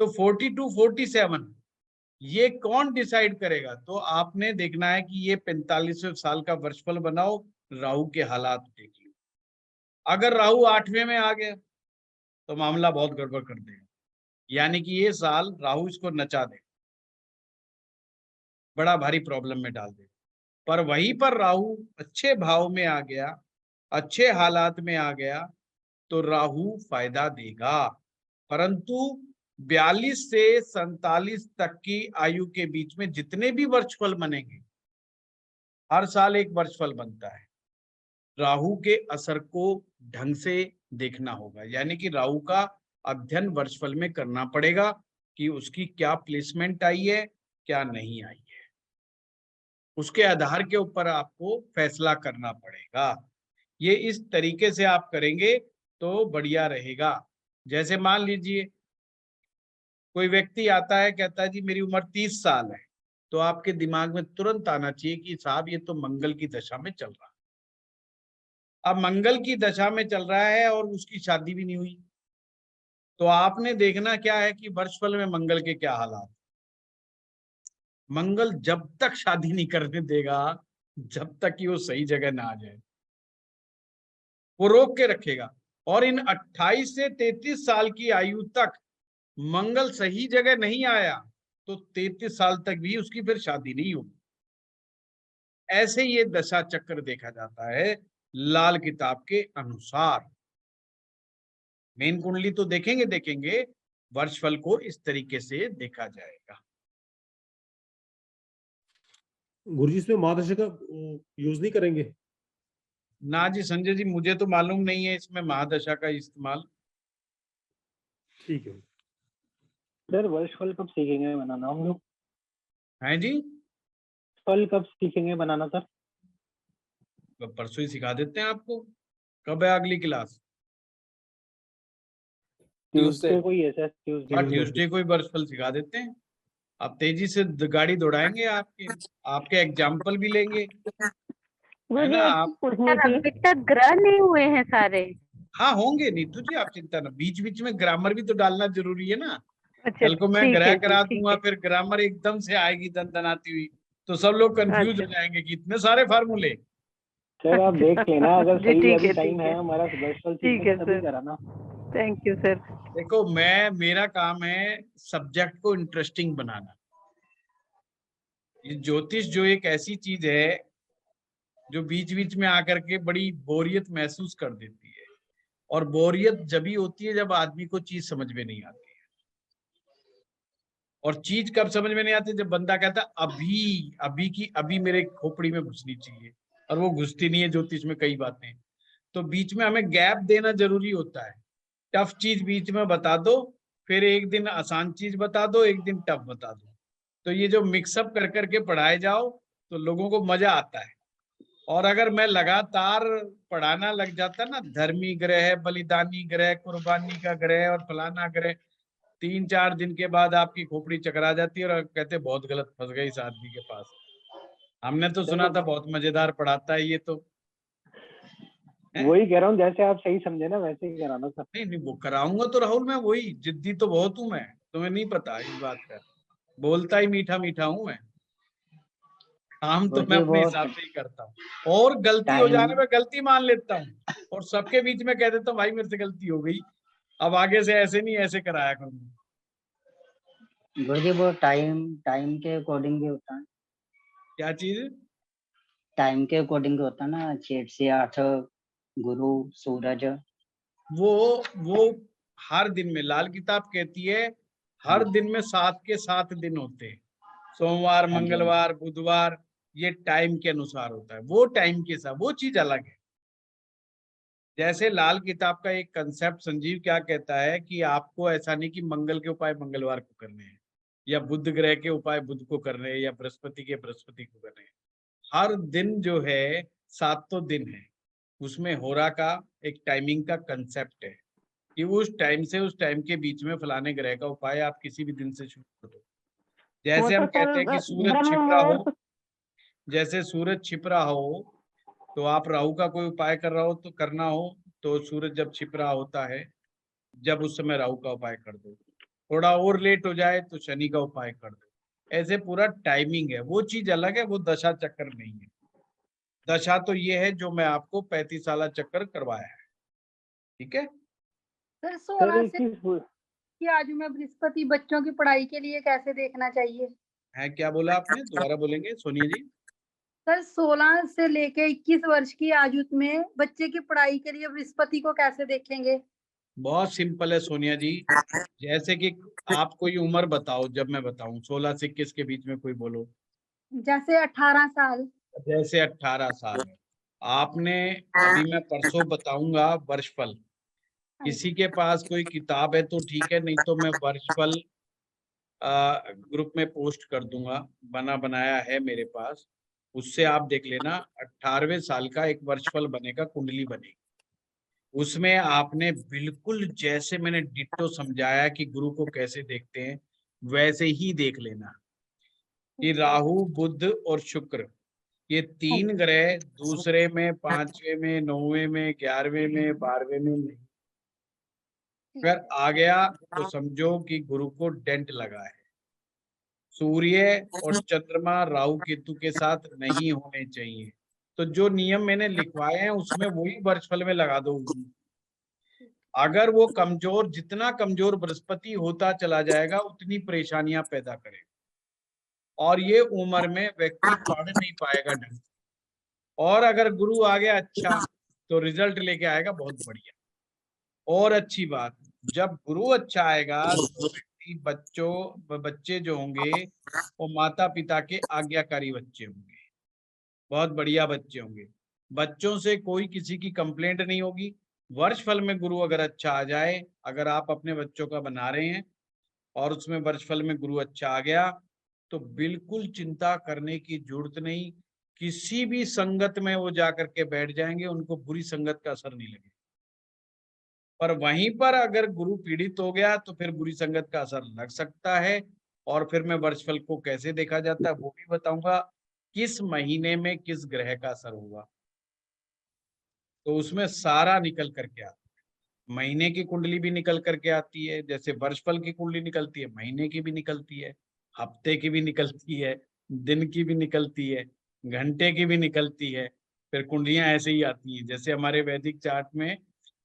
तो 42, 47 ये कौन डिसाइड करेगा, तो आपने देखना है कि ये 45वें साल का वर्षफल बनाओ, राहु के हालात देखिए। अगर राहु 8वें में आ गया तो मामला बहुत गड़बड़ कर देगा, यानी कि ये साल राहु इसको नचा दे, बड़ा भारी प्रॉब्लम में डाल दे। पर वहीं पर राहु अच्छे भाव में आ गया, अच्छे हालात में आ गया तो राहु फायदा देगा। परंतु 42 से 47 तक की आयु के बीच में जितने भी वर्षफल बनेंगे, हर साल एक वर्षफल बनता है, राहु के असर को ढंग से देखना होगा। यानी कि राहु का अध्ययन वर्षफल में करना पड़ेगा कि उसकी क्या प्लेसमेंट आई है, क्या नहीं आई है। उसके आधार के ऊपर आपको फैसला करना पड़ेगा। ये इस तरीके से आप करेंगे तो बढ़िया रहेगा। जैसे मान लीजिए कोई व्यक्ति आता है, कहता है जी मेरी उम्र 30 साल है, तो आपके दिमाग में तुरंत आना चाहिए कि साहब ये तो मंगल की दशा में चल रहा है। अब मंगल की दशा में चल रहा है और उसकी शादी भी नहीं हुई, तो आपने देखना क्या है कि वर्षफल में मंगल के क्या हालात। मंगल जब तक शादी नहीं करने देगा, जब तक कि वो सही जगह ना आ जाए, वो रोक के रखेगा। और इन 28 से 33 साल की आयु तक मंगल सही जगह नहीं आया तो 33 साल तक भी उसकी फिर शादी नहीं होगी। ऐसे ये दशा चक्र देखा जाता है लाल किताब के अनुसार। मेन कुंडली तो देखेंगे, वर्षफल को इस तरीके से देखा जाएगा। गुरुजी इसमें महादशा का यूज नहीं करेंगे? ना जी संजय जी, मुझे तो मालूम नहीं है इसमें महादशा का इस्तेमाल। ठीक है सर। वर्षफल कब सीखेंगे बनाना हम लोग? हैं जी, फल कब सीखेंगे बनाना सर? परसों ही सिखा देते हैं आपको। कब है अगली क्लास? ट्यूसडे कोई ऐसा ट्यूसडे को ही वर्षफल सिखा देते हैं। आप तेजी से गाड़ी दौड़ाएंगे, आपके एग्जाम्पल भी लेंगे, है ना। आप अभी तक ग्रह नहीं हुए हैं सारे। हाँ होंगे नीतू जी, आप चिंता ना, बीच बीच में ग्रामर भी तो डालना जरूरी है ना। अच्छा, कल को मैं ठीक ग्रह है जी, करा ठीक दूंगा, है। फिर ग्रामर एकदम से आएगी दनदनाती हुई, तो सब लोग कंफ्यूज हो जाएंगे कि इतने सारे फार्मूले। सर आप देख लेना, अगर जी, सही ठीक अभी है, टाइम ठीक है है। हमारा वर्षफल ठीक सीखने है का, तभी सर। कराना। Thank you sir. देखो मेरा काम है सब्जेक्ट को इंटरेस्टिंग बनाना। ये ज्योतिष जो एक ऐसी चीज है जो बीच बीच में आकर के बड़ी बोरियत महसूस कर देती है, और बोरियत जब ही होती है जब आदमी को चीज समझ में नहीं आती है। और चीज कब समझ में नहीं आती? जब बंदा कहता अभी की अभी मेरे खोपड़ी में घुसनी चाहिए, और वो घुसती नहीं है ज्योतिष में कई बातें। तो बीच में हमें गैप देना जरूरी होता है। टफ चीज बीच में बता दो, फिर एक दिन आसान चीज बता दो, एक दिन टफ बता दो। तो ये जो मिक्सअप कर करके पढ़ाए जाओ तो लोगों को मजा आता है। और अगर मैं लगातार पढ़ाना लग जाता ना, धर्मी ग्रह, बलिदानी ग्रह, कुर्बानी का ग्रह और फलाना ग्रह, 3-4 दिन के बाद आपकी खोपड़ी चकरा जाती है और कहते बहुत गलत फंस गई इस आदमी के पास। हमने तो सुना था बहुत मजेदार पढ़ाता है ये तो। वही कह रहा हूँ, जैसे आप सही समझे ना वैसे ही कराना सर। नहीं वो कराऊंगा तो राहुल, मैं वही जिद्दी तो बहुत हूं मैं, तुम्हें नहीं पता इस बात का। बोलता ही मीठा मीठा हूं मैं, काम तो मैं अपने हिसाब से ही करता हूँ। और गलती हो जाने में गलती मान लेता हूँ, और सबके बीच में कह देता हूँ भाई मेरे से गलती हो गई, अब आगे से ऐसे नहीं ऐसे कराया करूंगा। गुरुजी वो टाइम के अकॉर्डिंग भी होता है। क्या चीज? टाइम के अकॉर्डिंग होता है ना, 6 से 8 गुरु सूरज। वो हर दिन में लाल किताब कहती है हर दिन में 7 के 7 दिन होते हैं। सोमवार, मंगलवार, बुधवार, ये टाइम के अनुसार होता है। वो टाइम के साथ वो चीज अलग है। जैसे लाल किताब का एक कंसेप्ट संजीव क्या कहता है कि आपको ऐसा नहीं कि मंगल के उपाय मंगलवार को करने हैं, या बुध ग्रह के उपाय बुध को करने हैं, या बृहस्पति के बृहस्पति को करने हैं। हर दिन जो है 7 दिन है, उसमें होरा का एक टाइमिंग का कंसेप्ट है कि उस टाइम से उस टाइम के बीच में फलाने ग्रह का उपाय आप किसी भी दिन से शुरू कर दो। जैसे हम कहते हैं कि सूरज छिप रहा हो, जैसे सूरज छिप रहा हो तो आप राहु का कोई उपाय कर रहा हो तो करना हो तो सूरज जब छिप रहा होता है, जब उस समय राहु का उपाय कर दो। थोड़ा और लेट हो जाए तो शनि का उपाय कर दो। ऐसे पूरा टाइमिंग है, वो चीज अलग है, वो दशा चक्कर नहीं है। दशा तो ये है जो मैं आपको 35 साल चक्कर करवाया है, ठीक है। सर 16 से कि आज में बृहस्पति बच्चों की पढ़ाई के लिए कैसे देखना चाहिए? है क्या बोला आपने? दोबारा बोलेंगे सोनिया जी। सर 16 से लेके 21 वर्ष की आयु में बच्चे की पढ़ाई के लिए बृहस्पति को कैसे देखेंगे? बहुत सिंपल है सोनिया जी। जैसे कि आप कोई उम्र बताओ, जब मैं बताऊं 16 से 21 के बीच में कोई बोलो। जैसे 18 साल। जैसे 18 साल है आपने, अभी मैं परसों बताऊंगा वर्षफल। किसी के पास कोई किताब है तो ठीक है, नहीं तो मैं वर्षफल ग्रुप में पोस्ट कर दूंगा, बनाया है मेरे पास, उससे आप देख लेना। 18वें साल का एक वर्षफल बनेगा, कुंडली बनेगी। उसमें आपने बिल्कुल जैसे मैंने डिट्टो समझाया कि गुरु को कैसे देखते हैं वैसे ही देख लेना कि राहु, बुध और शुक्र, ये 3 ग्रह दूसरे में, 5वें में, 9वें में, 11वें में, 12वें में नहीं। अगर आ गया तो समझो कि गुरु को डेंट लगा है। सूर्य और चंद्रमा राहु केतु के साथ नहीं होने चाहिए। तो जो नियम मैंने लिखवाए हैं उसमें वही वर्षफल में लगा दो। अगर वो कमजोर, जितना कमजोर बृहस्पति होता चला जाएगा उतनी परेशानियां पैदा करेगा और ये उम्र में व्यक्ति पढ़ नहीं पाएगा ढंग से। और अगर गुरु आ गया अच्छा तो रिजल्ट लेके आएगा बहुत बढ़िया। और अच्छी बात, जब गुरु अच्छा आएगा तो व्यक्ति बच्चे जो होंगे वो माता पिता के आज्ञाकारी बच्चे होंगे, बहुत बढ़िया बच्चे होंगे। बच्चों से कोई किसी की कंप्लेंट नहीं होगी। वर्षफल में गुरु अगर अच्छा आ जाए, अगर आप अपने बच्चों का बना रहे हैं और उसमें वर्षफल में गुरु अच्छा आ गया तो बिल्कुल चिंता करने की जरूरत नहीं। किसी भी संगत में वो जाकर के बैठ जाएंगे, उनको बुरी संगत का असर नहीं लगेगा। पर वहीं पर अगर गुरु पीड़ित हो गया तो फिर बुरी संगत का असर लग सकता है। और फिर मैं वर्षफल को कैसे देखा जाता है वो भी बताऊंगा, किस महीने में किस ग्रह का असर हुआ, तो उसमें सारा निकल करके आता है। महीने की कुंडली भी निकल करके आती है, जैसे वर्षफल की कुंडली निकलती है, महीने की भी निकलती है, हफ्ते की भी निकलती है, दिन की भी निकलती है, घंटे की भी निकलती है। फिर कुंडलियां ऐसे ही आती हैं, जैसे हमारे वैदिक चार्ट में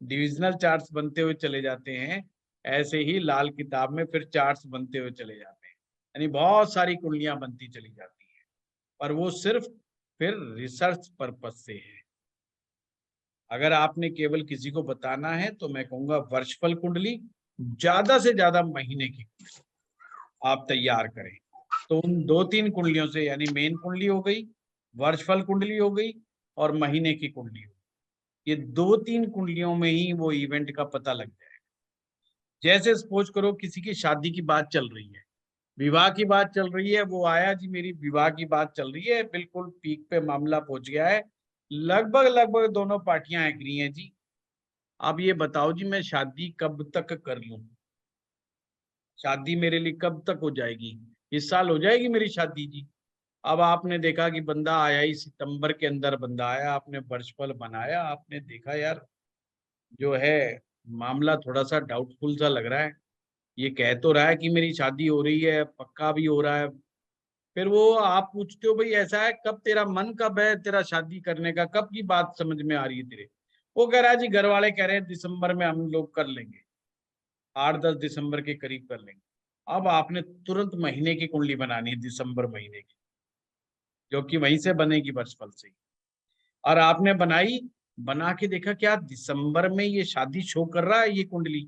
डिविजनल चार्ट्स बनते हुए चले जाते हैं, ऐसे ही लाल किताब में फिर चार्ट्स बनते हुए चले जाते हैं। यानी बहुत सारी कुंडलियां बनती चली जाती हैं, पर वो सिर्फ फिर रिसर्च पर्पज से है। अगर आपने केवल किसी को बताना है तो मैं कहूंगा वर्षफल कुंडली, ज्यादा से ज्यादा महीने की कुंडली आप तैयार करें। तो उन 2-3 कुंडलियों से, यानी मेन कुंडली हो गई, वर्षफल कुंडली हो गई और महीने की कुंडली हो गई, ये 2-3 कुंडलियों में ही वो इवेंट का पता लग जाएगा। जैसे सपोज करो किसी की शादी की बात चल रही है, विवाह की बात चल रही है, वो आया जी मेरी विवाह की बात चल रही है, बिल्कुल पीक पे मामला पहुंच गया है, लगभग दोनों पार्टियां एग्री हैं जी। अब ये बताओ जी मैं शादी कब तक कर लूं, शादी मेरे लिए कब तक हो जाएगी, इस साल हो जाएगी मेरी शादी जी। अब आपने देखा कि बंदा आया ही सितंबर के अंदर, बंदा आया, आपने वर्षफल बनाया, आपने देखा यार जो है मामला थोड़ा सा डाउटफुल सा लग रहा है, ये कह तो रहा है कि मेरी शादी हो रही है, पक्का भी हो रहा है। फिर वो आप पूछते हो भाई ऐसा है, कब तेरा मन कब है तेरा शादी करने का, कब की बात समझ में आ रही है तेरे? वो कह रहा है जी घर वाले कह रहे हैं दिसंबर में हम लोग कर लेंगे, 8-10 दिसंबर के करीब कर लेंगे। अब आपने तुरंत महीने की कुंडली बनानी है, दिसंबर महीने की, जो कि वहीं से बनेगी वर्षफल से। और आपने बनाई, बना के देखा क्या दिसंबर में ये शादी शो कर रहा है ये कुंडली?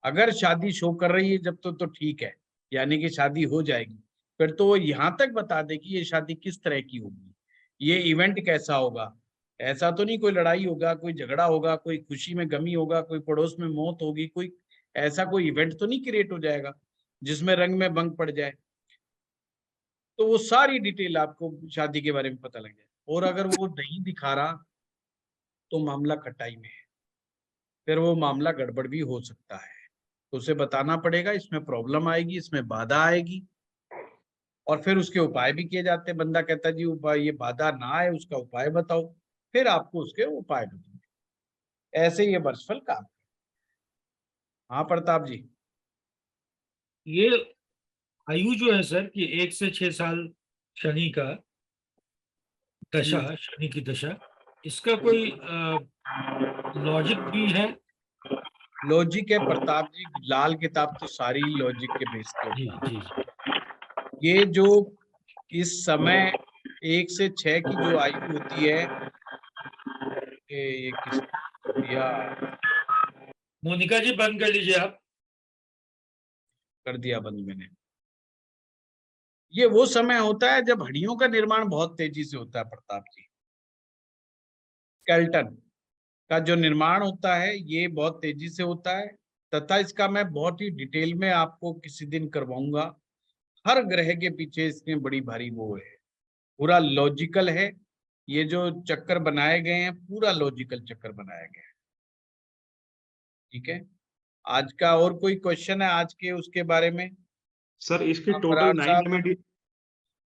अगर शादी शो कर रही है जब तो ठीक है, यानी कि शादी हो जाएगी। फिर तो वो यहाँ तक बता दे कि ये शादी किस तरह की होगी, ये इवेंट कैसा होगा। ऐसा तो नहीं कोई लड़ाई होगा, कोई झगड़ा होगा, कोई खुशी में गमी होगा, कोई पड़ोस में मौत होगी, कोई ऐसा कोई इवेंट तो नहीं क्रिएट हो जाएगा जिसमें रंग में भंग पड़ जाए। तो वो सारी डिटेल आपको शादी के बारे में पता लग जाए। और अगर वो नहीं दिखा रहा तो मामला खटाई में है, फिर वो मामला गड़बड़ भी हो सकता है, तो उसे बताना पड़ेगा इसमें प्रॉब्लम आएगी, इसमें बाधा आएगी, और फिर उसके उपाय भी किए जाते हैं। बंदा कहता है जी उपाय, ये बाधा ना आए उसका उपाय बताओ, फिर आपको उसके उपाय बताएंगे। ऐसे ये वर्षफल काम। हाँ प्रताप जी। ये आयु जो है सर कि 1 से 6 साल शनि का दशा, शनि की दशा, इसका कोई लॉजिक भी है? लॉजिक है प्रताप जी, लाल किताब तो सारी लॉजिक के बेस पे जी होती जी है। ये जो इस समय 1 से 6 की जो आयु होती है, ये किस या मोनिका जी बंद कर लीजिए आप। कर दिया बंद मैंने। ये वो समय होता है जब हड्डियों का निर्माण बहुत तेजी से होता है प्रताप जी। स्केलेटन का जो निर्माण होता है ये बहुत तेजी से होता है, तथा इसका मैं बहुत ही डिटेल में आपको किसी दिन करवाऊंगा। हर ग्रह के पीछे इसमें बड़ी भारी वो है, पूरा लॉजिकल है। ये जो चक्कर बनाए गए हैं पूरा लॉजिकल चक्कर बनाया गया है। ठीक है, आज का और कोई क्वेश्चन है आज के उसके बारे में? सर इसकी हाँ, टोटल बराड़ 9 साहब, पेमेंट।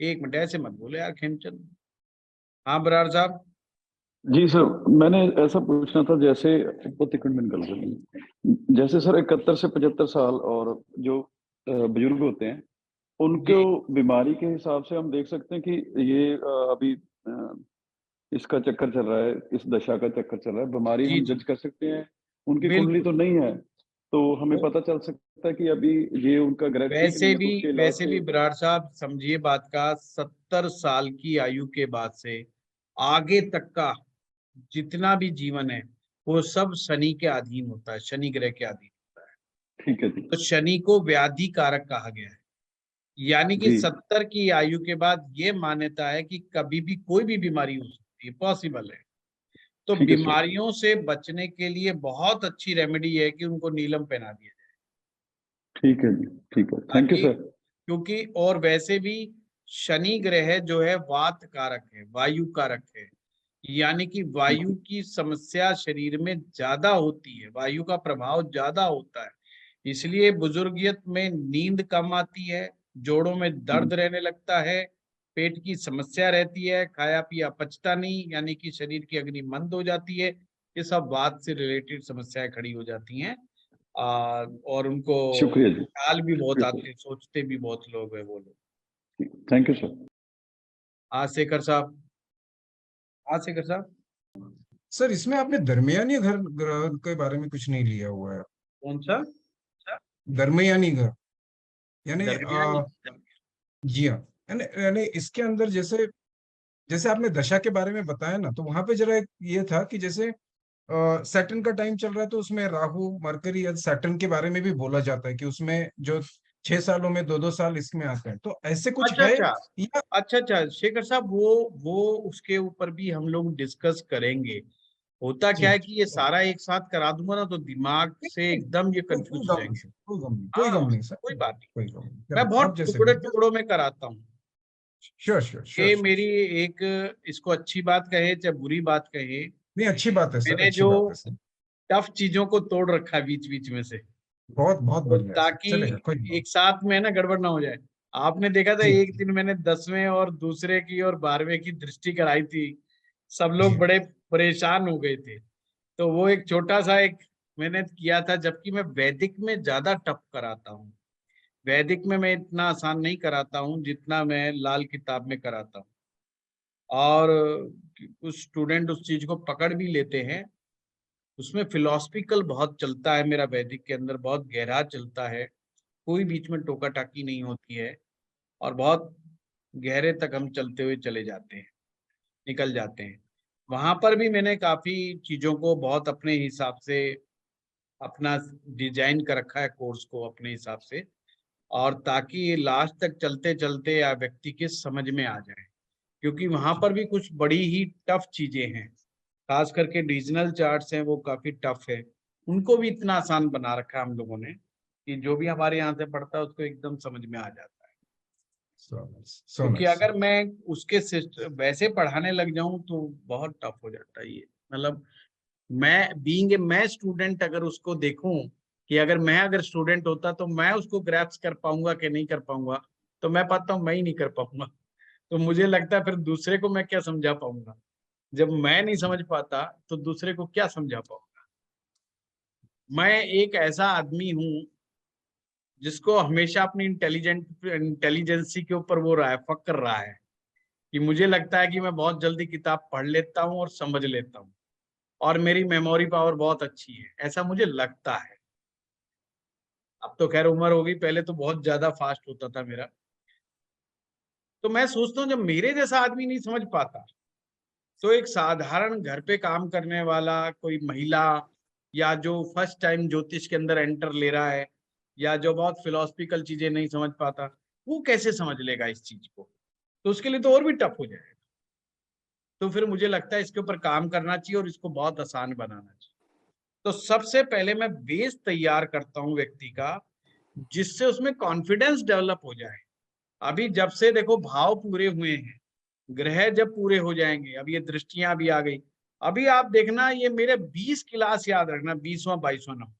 एक मिनट ऐसे मत बोले यार खेमचंद। हाँ बराड़ साहब। जी सर, मैंने ऐसा पूछना था, जैसे जैसे सर 71 से 75 साल और जो बुजुर्ग होते हैं उनको बीमारी के हिसाब से हम देख सकते हैं कि ये अभी इसका चक्कर चल रहा है, इस दशा का चक्कर चल रहा है, बीमारी जी हम जी जज कर सकते हैं उनकी बिल्कुल। कुंडली तो नहीं है, तो हमें पता चल सकता है कि अभी ये उनका ग्रह ठीक वैसे नहीं है, तो भी उसके इलाज वैसे भी से बराड़ साहब समझिए बात का, 70 साल की आयु के बाद से आगे तक का जितना भी जीवन है वो सब शनि के अधीन होता है, शनि ग्रह के अधीन होता है। ठीक है जी। तो शनि को व्याधि कारक कहा गया है, यानी कि जी 70 की आयु के बाद ये मान्यता है कि कभी भी कोई भी बीमारी हो सकती है, पॉसिबल है। तो ठीक है सर। बीमारियों से बचने के लिए बहुत अच्छी रेमेडी है कि उनको नीलम पहना दिया जाए, ठीक है जी, ठीक है, थैंक यू ताकि, सर। क्योंकि और वैसे भी शनि ग्रह जो है वात कारक है, वायु कारक है, यानी कि वायु की समस्या शरीर में ज्यादा होती है, वायु का प्रभाव ज्यादा होता है, इसलिए बुजुर्गियत में नींद कम आती है, जोड़ों में दर्द रहने लगता है, पेट की समस्या रहती है, खाया पिया पचता नहीं, यानी कि शरीर की अग्नि मंद हो जाती है। ये सब वात से रिलेटेड समस्याएं खड़ी हो जाती हैं। और उनको शुक्रिया जी, ख्याल भी बहुत शुक्रिया आते हैं, सोचते भी बहुत लोग हैं वो लोग। Sir, thank you sir. हाँ शेखर साहब, हाँ शेखर साहब। सर इसमें आपने दरमियानी घर ग्रह के बारे में कुछ नहीं लिया हुआ है। कौन सा? दरमियानी घर यानी दरमियानी? जी हाँ, यानी इसके अंदर जैसे जैसे आपने दशा के बारे में बताया ना, तो वहां पे जरा एक ये था कि जैसे सैटर्न का टाइम चल रहा है, तो उसमें राहु मरकरी या सैटर्न के बारे में भी बोला जाता है कि उसमें जो 6 सालों में 2-2 साल इसमें आते हैं, तो ऐसे कुछ अच्छा है अच्छा या अच्छा अच्छा शेखर साहब, वो उसके ऊपर भी हम लोग डिस्कस करेंगे। होता जी क्या हाँ, है कि ये सारा एक साथ करा दूंगा ना तो दिमाग से एकदम ये कोई कंफ्यूज कोई हो गम नहीं जाएंगे। सर, कोई गम नहीं, कोई हाँ, गम नहीं सर, कोई बात नहीं, कोई गम नहीं, मैं चलो आप बहुत जैसे टुकड़े बोले। टुकड़ों में कराता हूँ। श्योर श्योर श्योर ये श्योर। मेरी एक, इसको अच्छी बात कहे चाहे बुरी बात कहे, नहीं अच्छी बात है सर, मैंने अच्छी जो बात है सर, टफ चीजों को तोड़ रखा है बीच बीच में से, बहुत बहुत तो बढ़िया है सर, ताकि चलेगा कोई नहीं। एक साथ में ना गड़बड़ ना हो जाए। आपने देखा था जी एक दिन मैंने 10वें और दूसरे की और 12वें की दृष्टि कराई थी, सब जी लोग बड़े परेशान हो गए थे। तो वो एक छोटा सा एक मैंने किया था, जबकि मैं वैदिक में ज्यादा टफ कराता हूँ। वैदिक में मैं इतना आसान नहीं कराता हूँ जितना मैं लाल किताब में कराता हूँ। और कुछ स्टूडेंट उस चीज को पकड़ भी लेते हैं। उसमें फिलोसफिकल बहुत चलता है, मेरा वैदिक के अंदर बहुत गहरा चलता है, कोई बीच में टोका टाकी नहीं होती है, और बहुत गहरे तक हम चलते हुए चले जाते हैं, निकल जाते हैं। वहां पर भी मैंने काफी चीजों को बहुत अपने हिसाब से अपना डिजाइन कर रखा है, कोर्स को अपने हिसाब से, और ताकि लास्ट तक चलते चलते या व्यक्ति के समझ में आ जाए, क्योंकि वहां पर भी कुछ बड़ी ही टफ चीजें हैं, खास करके डिविजनल चार्ट्स हैं वो काफी टफ है। उनको भी इतना आसान बना रखा है हम लोगों ने कि जो भी हमारे यहाँ से पढ़ता है उसको एकदम समझ में आ जाता है। सो क्योंकि नाइस अगर मैं उसके वैसे पढ़ाने लग जाऊं तो बहुत टफ हो जाता है ये, मतलब मैं बीइंग ए मैं स्टूडेंट अगर उसको देखूं कि अगर मैं अगर स्टूडेंट होता तो मैं उसको ग्रैप्स कर पाऊंगा कि नहीं कर पाऊंगा, तो मैं पाता हूँ मैं ही नहीं कर पाऊंगा। तो मुझे लगता है फिर दूसरे को मैं क्या समझा पाऊंगा, जब मैं नहीं समझ पाता तो दूसरे को क्या समझा पाऊंगा। मैं एक ऐसा आदमी हूं जिसको हमेशा अपनी इंटेलिजेंसी के ऊपर वो रहा है, फक्र रहा है, कि मुझे लगता है कि मैं बहुत जल्दी किताब पढ़ लेता हूँ और समझ लेता हूँ, और मेरी मेमोरी पावर बहुत अच्छी है, ऐसा मुझे लगता है। अब तो खैर उम्र हो गई, पहले तो बहुत ज्यादा फास्ट होता था मेरा। तो मैं सोचता हूँ जब मेरे जैसा आदमी नहीं समझ पाता, तो एक साधारण घर पे काम करने वाला कोई महिला, या जो फर्स्ट टाइम ज्योतिष के अंदर एंटर ले रहा है, या जो बहुत फिलोसफिकल चीजें नहीं समझ पाता, वो कैसे समझ लेगा इस चीज को? तो उसके लिए तो और भी टफ हो जाएगा। तो फिर मुझे लगता है इसके ऊपर काम करना चाहिए और इसको बहुत आसान बनाना चाहिए। तो सबसे पहले मैं बेस तैयार करता हूँ व्यक्ति का, जिससे उसमें कॉन्फिडेंस डेवलप हो जाए। अभी जब से देखो भाव पूरे हुए हैं, ग्रह जब पूरे हो जाएंगे, अब ये दृष्टियां भी आ गई, अभी आप देखना ये मेरे 20 क्लास याद रखना, 20वां 22वां नंबर,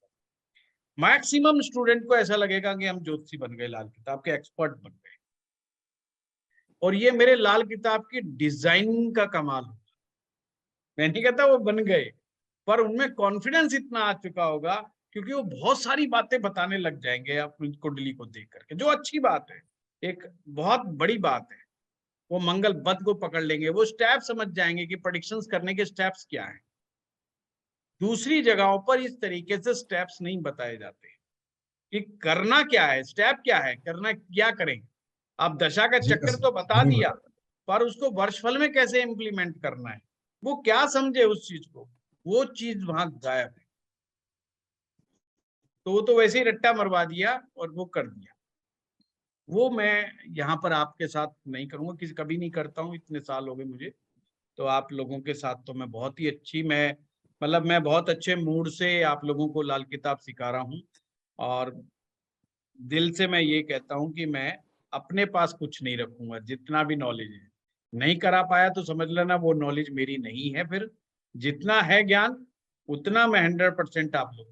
मैक्सिमम स्टूडेंट को ऐसा लगेगा कि हम ज्योतिषी बन गए, लाल किताब के एक्सपर्ट बन गए। और ये मेरे लाल किताब की डिजाइनिंग का कमाल होगा। मैं नहीं कहता वो बन गए, पर उनमें कॉन्फिडेंस इतना आ चुका होगा, क्योंकि वो बहुत सारी बातें बताने लग जाएंगे अपनी कुंडली को देख करके, जो अच्छी बात है, एक बहुत बड़ी बात है। वो मंगल बद को पकड़ लेंगे, वो स्टेप समझ जाएंगे कि प्रेडिक्शंस करने के स्टेप्स क्या हैं। दूसरी जगहों पर इस तरीके से स्टेप्स नहीं बताए जाते कि करना क्या है, स्टेप क्या है, करना क्या करें। आप दशा का जी चक्कर तो बता बिल्कुल। दिया, पर उसको वर्षफल में कैसे इम्प्लीमेंट करना है, वो क्या समझे उस चीज को, वो चीज वहां गायब है। तो वो तो वैसे ही रट्टा मरवा दिया और वो कर दिया। वो मैं यहाँ पर आपके साथ नहीं करूंगा, किसी कभी नहीं करता हूँ, इतने साल हो गए मुझे। तो आप लोगों के साथ तो मैं बहुत ही अच्छी, मैं बहुत अच्छे मूड से आप लोगों को लाल किताब सिखा रहा हूँ। और दिल से मैं ये कहता हूँ कि मैं अपने पास कुछ नहीं रखूंगा, जितना भी नॉलेज है नहीं करा पाया तो समझ लेना वो नॉलेज मेरी नहीं है। फिर जितना है ज्ञान उतना मैं 100% आप लोग।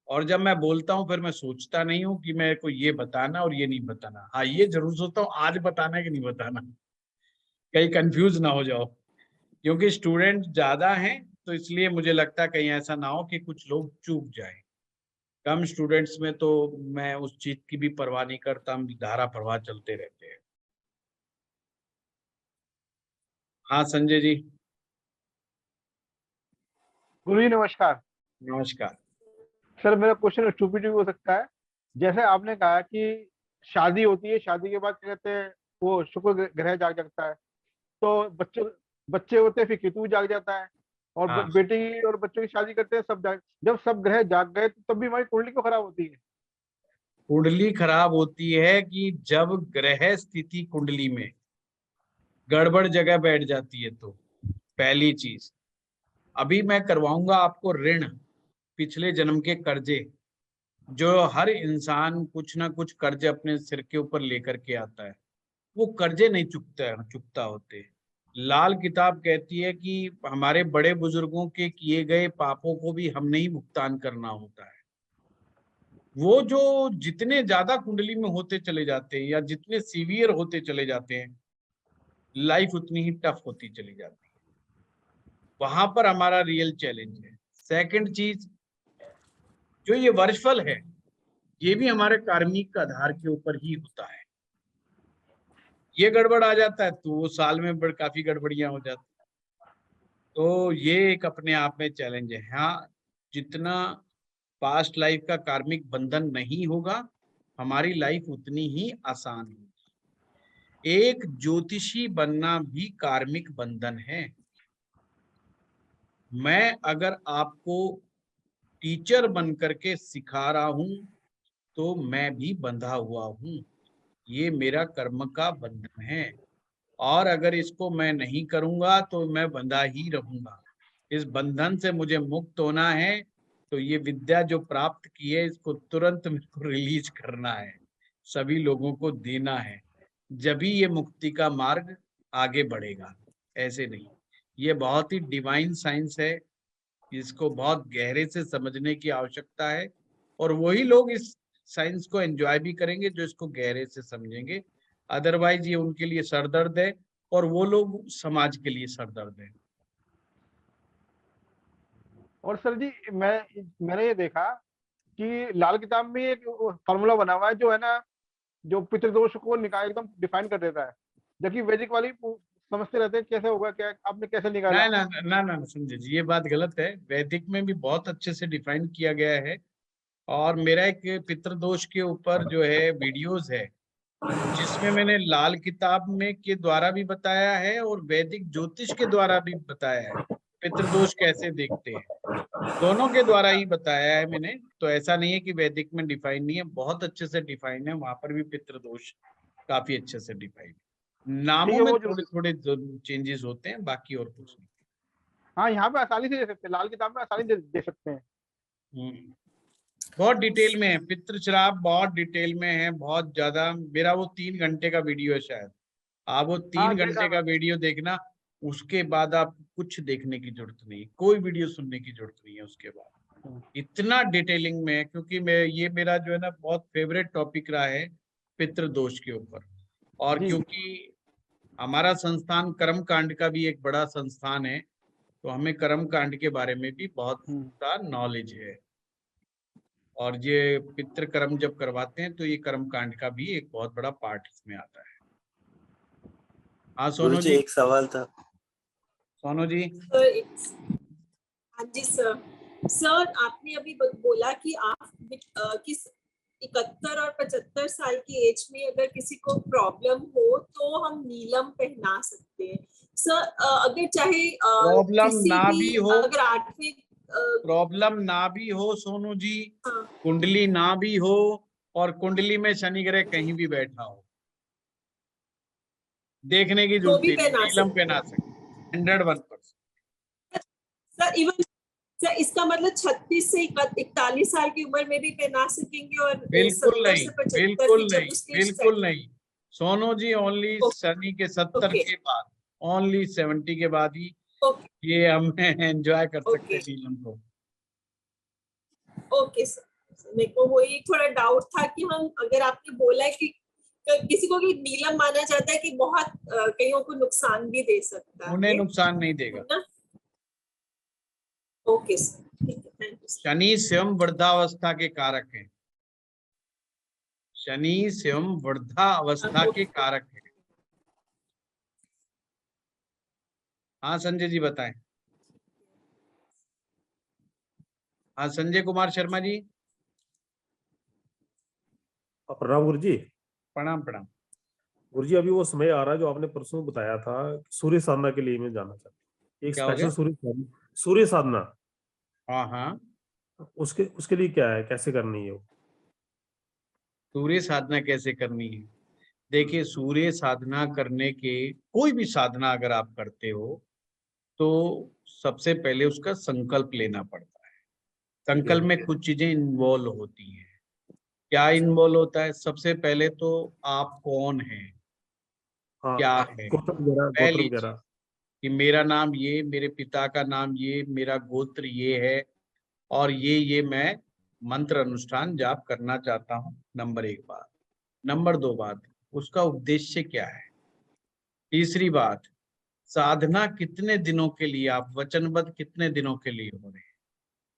और जब मैं बोलता हूँ फिर मैं सोचता नहीं हूँ कि मेरे को ये बताना और ये नहीं बताना। हाँ, ये जरूर सोचता हूँ आज बताना है कि नहीं बताना, कहीं कंफ्यूज ना हो जाओ, क्योंकि स्टूडेंट ज्यादा हैं तो इसलिए मुझे लगता है कहीं ऐसा ना हो कि कुछ लोग चूक जाए। कम स्टूडेंट्स में तो मैं उस चीज की भी परवाह नहीं करता, हम धारा प्रवाह चलते रहते हैं। हाँ संजय जी। गुरु जी नमस्कार। नमस्कार। सर मेरा क्वेश्चन स्टूपिड भी हो सकता है। जैसे आपने कहा कि शादी होती है, शादी के बाद क्या कहते हैं वो शुक्र ग्रह जाग जागता है, तो बच्चे बच्चे होते हैं फिर केतु जाग जाता है, और हाँ, बेटी और बच्चों की शादी करते हैं सब जाग। जब सब ग्रह जाग गए तो तब भी हमारी कुंडली क्यों खराब होती है? कुंडली खराब होती है कि जब ग्रह स्थिति कुंडली में गड़बड़ जगह बैठ जाती है। तो पहली चीज, अभी मैं करवाऊंगा आपको ऋण, पिछले जन्म के कर्जे, जो हर इंसान कुछ ना कुछ कर्जे अपने सिर के ऊपर लेकर के आता है, वो कर्जे नहीं चुकता होते। लाल किताब कहती है कि हमारे बड़े बुजुर्गों के किए गए पापों को भी हमने ही भुगतान करना होता है। वो जो जितने ज्यादा कुंडली में होते चले जाते हैं या जितने सीवियर होते चले जाते हैं, लाइफ उतनी ही टफ होती चली जाती है। वहां पर हमारा रियल चैलेंज है। सेकंड चीज, जो ये वर्षफल है, ये भी हमारे कार्मिक आधार के ऊपर ही होता है। ये गड़बड़ आ जाता है तो वो साल में काफी गड़बड़ियां हो जाती है। तो ये एक अपने आप में चैलेंज है। हाँ, जितना पास्ट लाइफ का कार्मिक बंधन नहीं होगा, हमारी लाइफ उतनी ही आसान होगी। एक ज्योतिषी बनना भी कार्मिक बंधन है। मैं अगर आपको टीचर बन करके सिखा रहा हूं तो मैं भी बंधा हुआ हूं, ये मेरा कर्म का बंधन है। और अगर इसको मैं नहीं करूंगा तो मैं बंधा ही रहूंगा। इस बंधन से मुझे मुक्त होना है, तो ये विद्या जो प्राप्त की है इसको तुरंत मेरे को रिलीज करना है, सभी लोगों को देना है, जब ही ये मुक्ति का मार्ग आगे बढ़ेगा। ऐसे नहीं, ये बहुत ही डिवाइन साइंस है, इसको बहुत गहरे से समझने की आवश्यकता है। और वही लोग इस साइंस को एंजॉय भी करेंगे जो इसको गहरे से समझेंगे। अदरवाइज ये उनके लिए सरदर्द है और वो लोग समाज के लिए सरदर्द है। और सर जी मैंने ये देखा कि लाल किताब में एक फॉर्मूला बना हुआ है जो है ना, जो पितृदोष को निकाल एकदम डिफाइन कर देता है, जबकि वैदिक वाली समझते रहते हैं कैसे होगा, क्या आपने कैसे निकाला? ना ना ना ना संजय जी, ये बात गलत है। वैदिक में भी बहुत अच्छे से डिफाइन किया गया है। और मेरा एक पितृदोष के ऊपर जो है वीडियोस है, जिसमें मैंने लाल किताब में के द्वारा भी बताया है और वैदिक ज्योतिष के द्वारा भी बताया है पितृदोष कैसे देखते हैं। दोनों के द्वारा ही बताया है मैंने। तो ऐसा नहीं है कि वैदिक में डिफाइन नहीं है, बहुत अच्छे से डिफाइन है, वहां पर भी पितृदोष काफी अच्छे से डिफाइन है। नामों ठीक है, में वो थोड़े थोड़े चेंजेस होते हैं, बाकी और कुछ नहीं। हाँ यहाँ पे आसानी से दे सकते हैं, लाल किताब में आसानी से दे सकते हैं। बहुत डिटेल में है, पितृ श्राप बहुत डिटेल में है, बहुत ज्यादा। मेरा वो 3 घंटे का वीडियो है शायद, आप वो 3 घंटे का वीडियो देखना, उसके बाद आप कुछ देखने की जरूरत नहीं, कोई वीडियो सुनने की जरूरत नहीं है उसके बाद। इतना डिटेलिंग में है, क्योंकि ये मेरा जो है ना बहुत फेवरेट टॉपिक रहा है पितृदोष के ऊपर। और क्योंकि हमारा संस्थान कर्म कांड का भी एक बड़ा संस्थान है, तो हमें कर्म कांड के बारे में भी बहुत सा नॉलेज है। और ये पितृ कर्म जब करवाते हैं तो ये कर्म कांड का भी एक बहुत बड़ा पार्ट इसमें आता है। हाँ सोनू गुरुजी जी। एक सवाल था। सोनू जी। हाँ जी सर। सर आपने अभी बोला कि आप किस 71 और 75 साल की एज में अगर किसी को प्रॉब्लम हो तो हम नीलम पहना सकते हैं। सर अगर चाहे प्रॉब्लम किसी ना भी हो, अगर 8वीं प्रॉब्लम ना भी हो सोनू जी, हाँ। कुंडली ना भी हो और कुंडली में शनि ग्रह कहीं भी बैठा हो, देखने की तो जरूरत भी नहीं, पहना नीलम सकते पहना सकते 101%। सर। इवन सर इसका मतलब 36 से 41 साल की उम्र में भी पहना सकेंगे और बिल्कुल 70 नहीं, से 75 बिल्कुल की जब नहीं, उसकी बिल्कुल नहीं सोनू जी। ओनली शनि के 70 ओके के बाद, ओनली 70 के बाद ही ओके ये हम एंजॉय कर सकते ओके हैं नीलम को। Okay sir. मेरे को वही थोड़ा डाउट था कि हम अगर आपने बोला है कि किसी को भी नीलम माना जाता है कि बहुत कईयों को नुकसान भी दे सकता उन्हें है नुकसान नहीं देगा। ना। ओके सर, ठीक है, थैंक यू। शनि स्वयं वृद्धावस्था के कारक है, शनि स्वयं वृद्धावस्था के कारक है। हाँ संजय जी बताएं। हाँ संजय कुमार शर्मा जी। प्रणाम गुरु जी। प्रणाम प्रणाम। गुरु जी अभी वो समय आ रहा है जो आपने परसों बताया था, सूर्य साधना के लिए मैं जानना चाहता हूँ। एक क्या हो स्पेशल गया? सूर्य साधना। हाँ हाँ, उसके लिए क्या है, कैसे करनी है वो? सूर्य साधना कैसे करनी है? देखिए, सूर्य साधना करने के, कोई भी साधना अगर आप करते हो तो सबसे पहले उसका संकल्प लेना पड़ता है। संकल्प में कुछ चीजें इन्वॉल्व होती हैं। क्या इन्वॉल्व होता है? सबसे पहले तो आप कौन हैं, हाँ, क्या है, गोत्र वगैरह, गोत्र पहली वगैरह। चीज कि मेरा नाम ये, मेरे पिता का नाम ये, मेरा गोत्र ये है और ये मैं मंत्र अनुष्ठान जाप करना चाहता हूँ। नंबर 1 बात। नंबर 2 बात, उसका उद्देश्य क्या है। तीसरी बात, साधना कितने दिनों के लिए, आप वचनबद्ध कितने दिनों के लिए हो रहे हैं।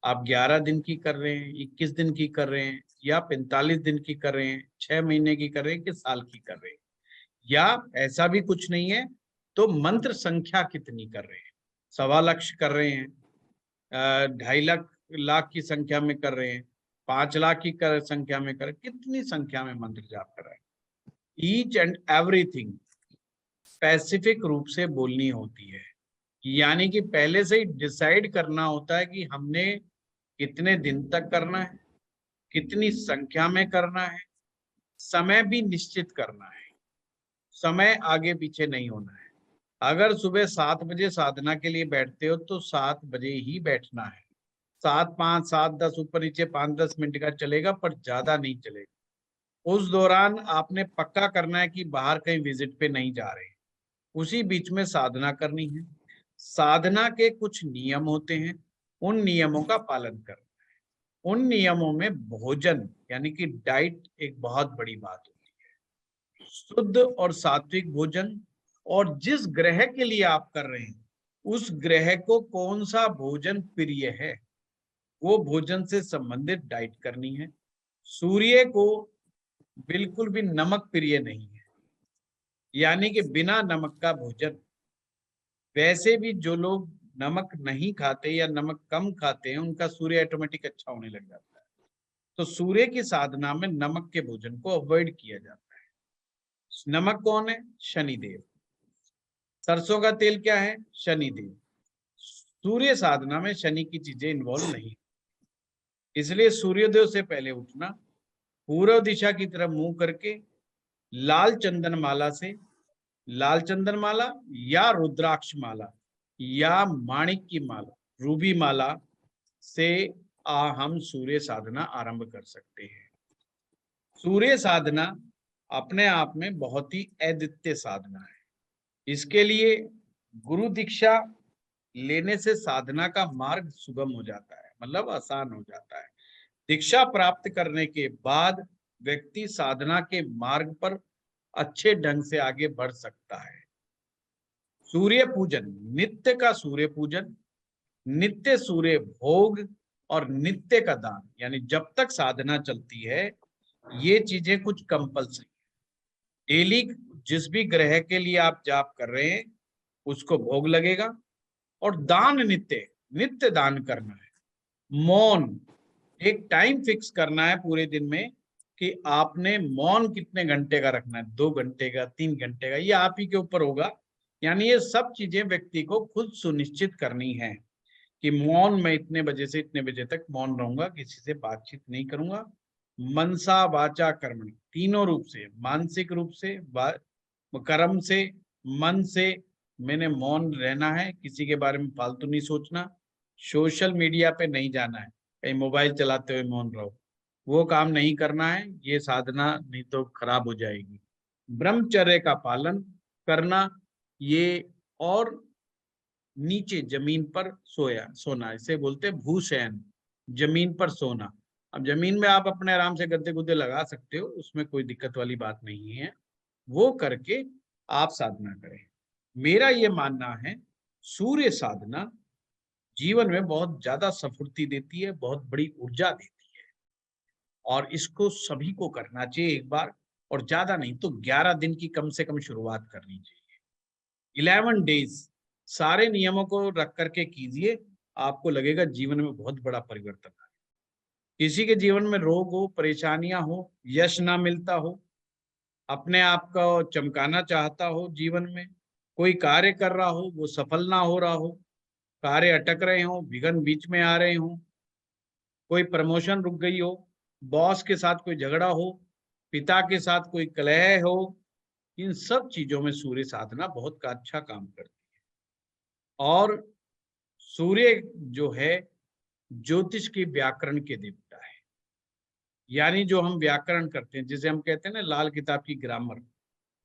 आप 11 दिन की कर रहे हैं, 21 दिन की कर रहे हैं, या 45 दिन की कर रहे हैं, 6 महीने की कर रहे हैं कि साल की कर रहे हैं, या ऐसा भी कुछ नहीं है तो मंत्र संख्या कितनी कर रहे हैं। 1.25 लाख कर रहे हैं, 2.5 लाख की संख्या में कर रहे हैं, 5 लाख की संख्या में कर रहे हैं, कितनी संख्या में मंत्र जाप कर रहे हैं। ईच एंड एवरीथिंग स्पेसिफिक रूप से बोलनी होती है, यानी कि पहले से ही डिसाइड करना होता है कि हमने कितने दिन तक करना है, कितनी संख्या में करना है, समय भी निश्चित करना है। समय आगे पीछे नहीं होना है। अगर सुबह 7 बजे साधना के लिए बैठते हो तो 7 बजे ही बैठना है। 7, 5, 7, 10 ऊपर नीचे 5-10 मिनट का चलेगा, पर ज्यादा नहीं चलेगा। उस दौरान आपने पक्का करना है कि बाहर कहीं विजिट पे नहीं जा रहे, उसी बीच में साधना करनी है। साधना के कुछ नियम होते हैं, उन नियमों का पालन करना है। उन नियमों में भोजन यानी कि डाइट एक बहुत बड़ी बात होती है। शुद्ध और सात्विक भोजन, और जिस ग्रह के लिए आप कर रहे हैं उस ग्रह को कौन सा भोजन प्रिय है, वो भोजन से संबंधित डाइट करनी है। सूर्य को बिल्कुल भी नमक प्रिय नहीं है, यानी कि बिना नमक का भोजन। वैसे भी जो लोग नमक नहीं खाते या नमक कम खाते हैं उनका सूर्य ऑटोमेटिक अच्छा होने लग जाता है। तो सूर्य की साधना में नमक के भोजन को अवॉइड किया जाता है। नमक कौन है? शनिदेव। सरसों का तेल क्या है? शनिदेव। सूर्य साधना में शनि की चीजें इन्वॉल्व नहीं, इसलिए सूर्योदय से पहले उठना, पूर्व दिशा की तरफ मुंह करके लाल चंदन माला से, लाल चंदन माला या रुद्राक्ष माला या माणिक की माला, रूबी माला से हम सूर्य साधना आरंभ कर सकते हैं। सूर्य साधना अपने आप में बहुत ही अद्वितीय साधना है। इसके लिए गुरु दीक्षा लेने से साधना का मार्ग सुगम हो जाता है, मतलब आसान हो जाता है। दीक्षा प्राप्त करने के बाद व्यक्ति साधना के मार्ग पर अच्छे ढंग से आगे बढ़ सकता है। सूर्य पूजन, नित्य का सूर्य पूजन, नित्य सूर्य भोग और नित्य का दान, यानी जब तक साधना चलती है ये चीजें कुछ कंपल्सरी। डेली जिस भी ग्रह के लिए आप जाप कर रहे हैं उसको भोग लगेगा, और दान नित्य, नित्य दान करना है। मौन, एक टाइम फिक्स करना है पूरे दिन में कि आपने मौन कितने घंटे का रखना है, 2 घंटे का, 3 घंटे का, ये आप ही के ऊपर होगा। यानी ये सब चीजें व्यक्ति को खुद सुनिश्चित करनी है कि मौन, मैं इतने बजे से इतने बजे तक मौन रहूंगा, किसी से बातचीत नहीं करूंगा। मनसा वाचा कर्मणि, तीनों रूप से, मानसिक रूप से, कर्म से, मन से मैंने मौन रहना है, किसी के बारे में फालतू नहीं सोचना, सोशल मीडिया पे नहीं जाना है, कहीं मोबाइल चलाते हुए मौन रहो, वो काम नहीं करना है, ये साधना नहीं तो खराब हो जाएगी। ब्रह्मचर्य का पालन करना, ये, और नीचे जमीन पर सोना, इसे बोलते हैं भूशयन, जमीन पर सोना। अब जमीन में आप अपने आराम से गद्दे गुद्दे लगा सकते हो, उसमें कोई दिक्कत वाली बात नहीं है, वो करके आप साधना करें। मेरा ये मानना है सूर्य साधना जीवन में बहुत ज्यादा स्फूर्ति देती है, बहुत बड़ी ऊर्जा देती है, और इसको सभी को करना चाहिए एक बार, और ज्यादा नहीं तो 11 दिन की कम से कम शुरुआत करनी चाहिए। 11 डेज सारे नियमों को रख करके कीजिए, आपको लगेगा जीवन में बहुत बड़ा परिवर्तन आए। किसी के जीवन में रोग हो, परेशानियां हो, यश ना मिलता हो, अपने आप को चमकाना चाहता हो, जीवन में कोई कार्य कर रहा हो वो सफल ना हो रहा हो, कार्य अटक रहे हो, विघ्न बीच में आ रहे हो, कोई प्रमोशन रुक गई हो, बॉस के साथ कोई झगड़ा हो, पिता के साथ कोई कलह हो, इन सब चीजों में सूर्य साधना बहुत का अच्छा काम करती है। और सूर्य जो है ज्योतिष की व्याकरण के देवता है, यानी जो हम व्याकरण करते हैं, जिसे हम कहते हैं ना लाल किताब की ग्रामर,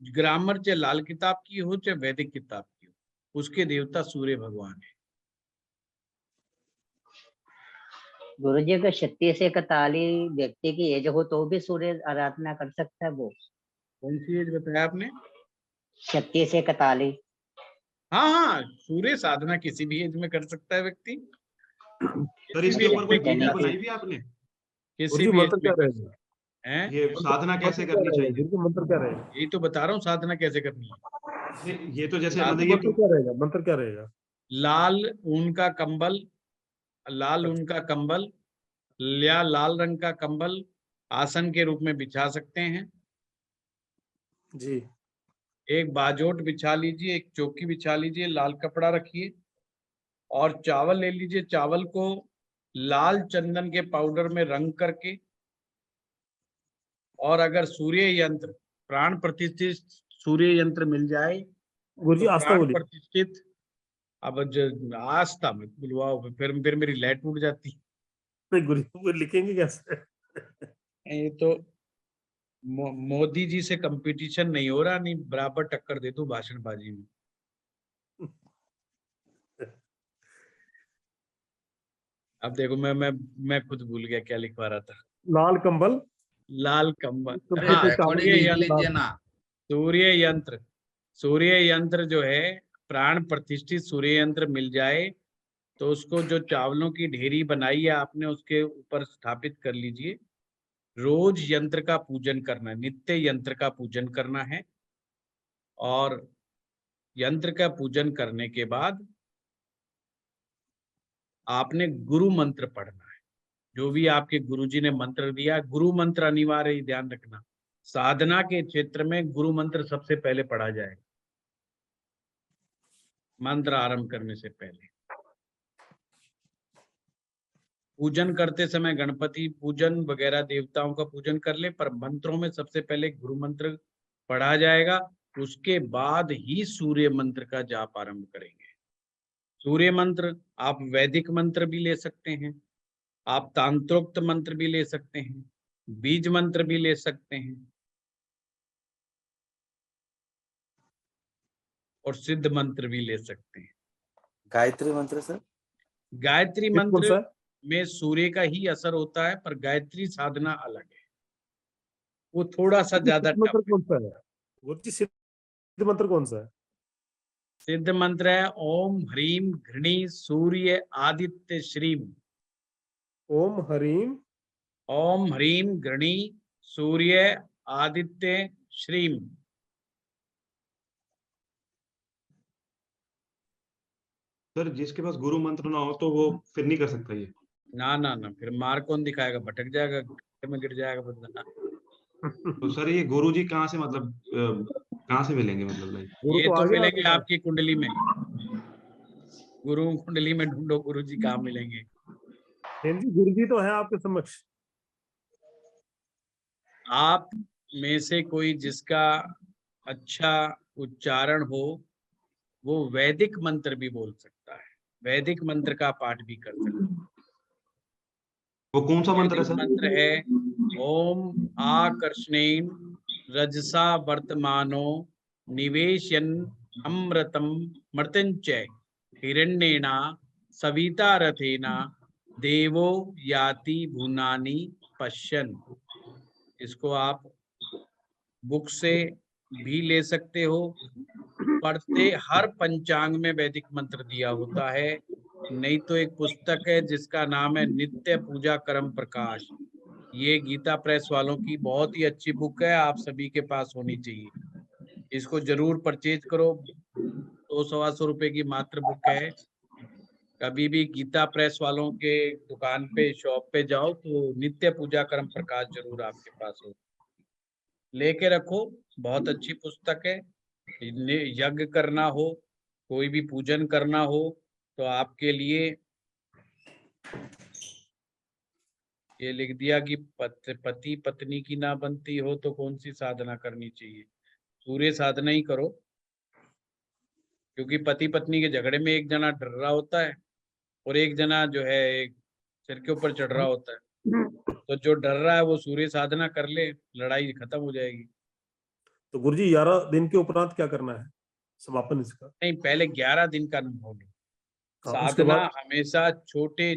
ग्रामर चाहे लाल किताब की हो चाहे वैदिक किताब की हो, उसके देवता सूर्य भगवान है। गुरु जी अगर 36 से 41 व्यक्ति की एज हो तो भी सूर्य आराधना कर सकता है वो? कौन सी एज बताया आपने? 36 से 41। हाँ हाँ, सूर्य साधना किसी भी एज में कर सकता है व्यक्ति। सर इसके ऊपर कोई वीडियो बनाई भी आपने? किसी भी मंत्र क्या रहेगा? हैं? ये साधना कैसे करनी चाहिए? मंत्र क्या रहेगा? यही तो बता रहा हूँ साधना कैसे करनी है। ये तो जैसे मतलब मंत्र क्या रहेगा? मंत्र क्या रहेगा? लाल ऊन का कंबल, लाल ऊन का कंबल या लाल रंग का कंबल आसन के रूप में बिछा सकते हैं जी। एक बाजोट बिछा लीजिए, एक चौकी बिछा लीजिए, लाल कपड़ा रखिए और चावल ले लीजिए। चावल को लाल चंदन के पाउडर में रंग करके, और अगर सूर्य यंत्र, प्राण प्रतिष्ठित सूर्य यंत्र मिल जाए गुरुजी तो आस्था प्राण बोलिए। प्रतिष्ठित, अब आस्था मत बुलवाओ, फिर मेरी लाइट टूट जाती। नहीं गुरुजी वो लिखेंगे कैसे? ये तो मोदी जी से कंपटीशन नहीं हो रहा, नहीं बराबर टक्कर दे दूं भाषणबाजी में। अब देखो मैं खुद भूल गया क्या लिखवा रहा था। लाल कंबल, लाल कंबल, तो हाँ, चावल सूर्य भी यंत्र, लीजिए ना सूर्य यंत्र, सूर्य यंत्र जो है प्राण प्रतिष्ठित सूर्य यंत्र मिल जाए तो उसको, जो चावलों की ढेरी बनाई है आपने, उसके ऊपर स्थापित कर लीजिए। रोज यंत्र का पूजन करना है, नित्य यंत्र का पूजन करना है, और यंत्र का पूजन करने के बाद आपने गुरु मंत्र पढ़ना है। जो भी आपके गुरुजी ने मंत्र दिया, गुरु मंत्र अनिवार्य ही ध्यान रखना। साधना के क्षेत्र में गुरु मंत्र सबसे पहले पढ़ा जाएगा मंत्र आरंभ करने से पहले। पूजन करते समय गणपति पूजन वगैरह देवताओं का पूजन कर ले, पर मंत्रों में सबसे पहले गुरु मंत्र पढ़ा जाएगा, उसके बाद ही सूर्य मंत्र का जाप आरंभ करेंगे। सूर्य मंत्र आप वैदिक मंत्र भी ले सकते हैं, आप तांत्रोक्त मंत्र भी ले सकते हैं, बीज मंत्र भी ले सकते हैं, और सिद्ध मंत्र भी ले सकते हैं। गायत्री मंत्र सर? गायत्री मंत्र में सूर्य का ही असर होता है, पर गायत्री साधना अलग है, वो थोड़ा सा ज्यादा मंत्र कौन सा है? गुरुजी सिद्ध मंत्र कौन सा है? सिद्ध मंत्र है ओम ह्रीम घृणी सूर्य आदित्य श्रीम। ओम ह्रीम, ओम ह्रीम घृणी सूर्य आदित्य श्रीम। सर जिसके पास गुरु मंत्र ना हो तो वो फिर नहीं कर सकता ये। ना ना ना, फिर मार कौन दिखाएगा, भटक जाएगा, गड्ढे में गिर जाएगा बंदा। तो सर ये गुरु जी कहाँ से मतलब कहाँ से मिलेंगे मतलब लाइक? गुरु ये तो तो आ गया मिलेंगे आपके पास। आपकी कुंडली में, गुरु कुंडली में ढूंढो, गुरु जी कहाँ मिलेंगे। सेन जी गुरु जी तो है आपके समक्ष। आप में से कोई जिसका अच्छा उच्चारण हो वो वैदिक मंत्र भी बोल सकता है, वैदिक मंत्र का पाठ भी कर सकता है। वो कौन सा मंत्र है वैदिक सर? मंत्र है ओम आकर्षणेन रजसा वर्तमानो निवेशयन् अमृतम मर्त्यंचय हिरण्येना सविता रथेना देवो याति भुनानि पश्यन्। इसको आप बुक से भी ले सकते हो, पढ़ते हर पंचांग में वैदिक मंत्र दिया होता है। नहीं तो एक पुस्तक है जिसका नाम है नित्य पूजा कर्म प्रकाश, ये गीता प्रेस वालों की बहुत ही अच्छी बुक है, आप सभी के पास होनी चाहिए। इसको जरूर परचेज करो, 200-250 रुपए की मात्र बुक है। कभी भी गीता प्रेस वालों के दुकान पे शॉप पे जाओ तो नित्य पूजा कर्म प्रकाश जरूर आपके पास हो, लेके रखो। बहुत अच्छी पुस्तक है। यज्ञ करना हो, कोई भी पूजन करना हो तो आपके लिए ये लिख दिया कि पति पत्नी की ना बनती हो तो कौन सी साधना करनी चाहिए, सूर्य साधना ही करो। क्योंकि पति पत्नी के झगड़े में एक जना डर रहा होता है और एक जना जो है एक सिर के ऊपर चढ़ रहा होता है। तो जो डर रहा है वो सूर्य साधना कर ले, लड़ाई खत्म हो जाएगी। तो गुरु जी 11 दिन के उपरांत क्या करना है समापन इसका? नहीं, पहले 11 दिन का अनुभव लो। हाँ, उसके साधना बाद हमेशा छोटे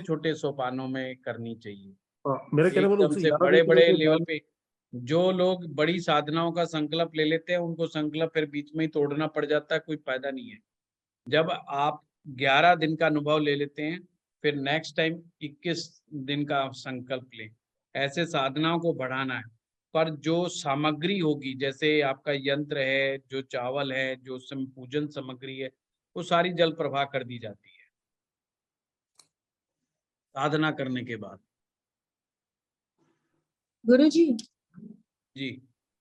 छोटे सोपानों में करनी चाहिए। मेरे कहने का मतलब एकदम उससे से 11 बड़े दिन के बड़े लिए लेवल पे जो लोग बड़ी साधनाओं का संकल्प ले लेते हैं उनको संकल्प फिर बीच में ही तोड़ना पड़ जाता है, कोई फायदा नहीं है। जब आप 11 दिन का अनुभव ले लेते हैं फिर नेक्स्ट टाइम 21 दिन का संकल्प लें। ऐसे साधनाओं को बढ़ाना है, पर जो सामग्री होगी जैसे आपका यंत्र है, जो चावल है, जो पूजन सामग्री है, वो सारी जल प्रवाह कर दी जाती है साधना करने के बाद। गुरुजी जी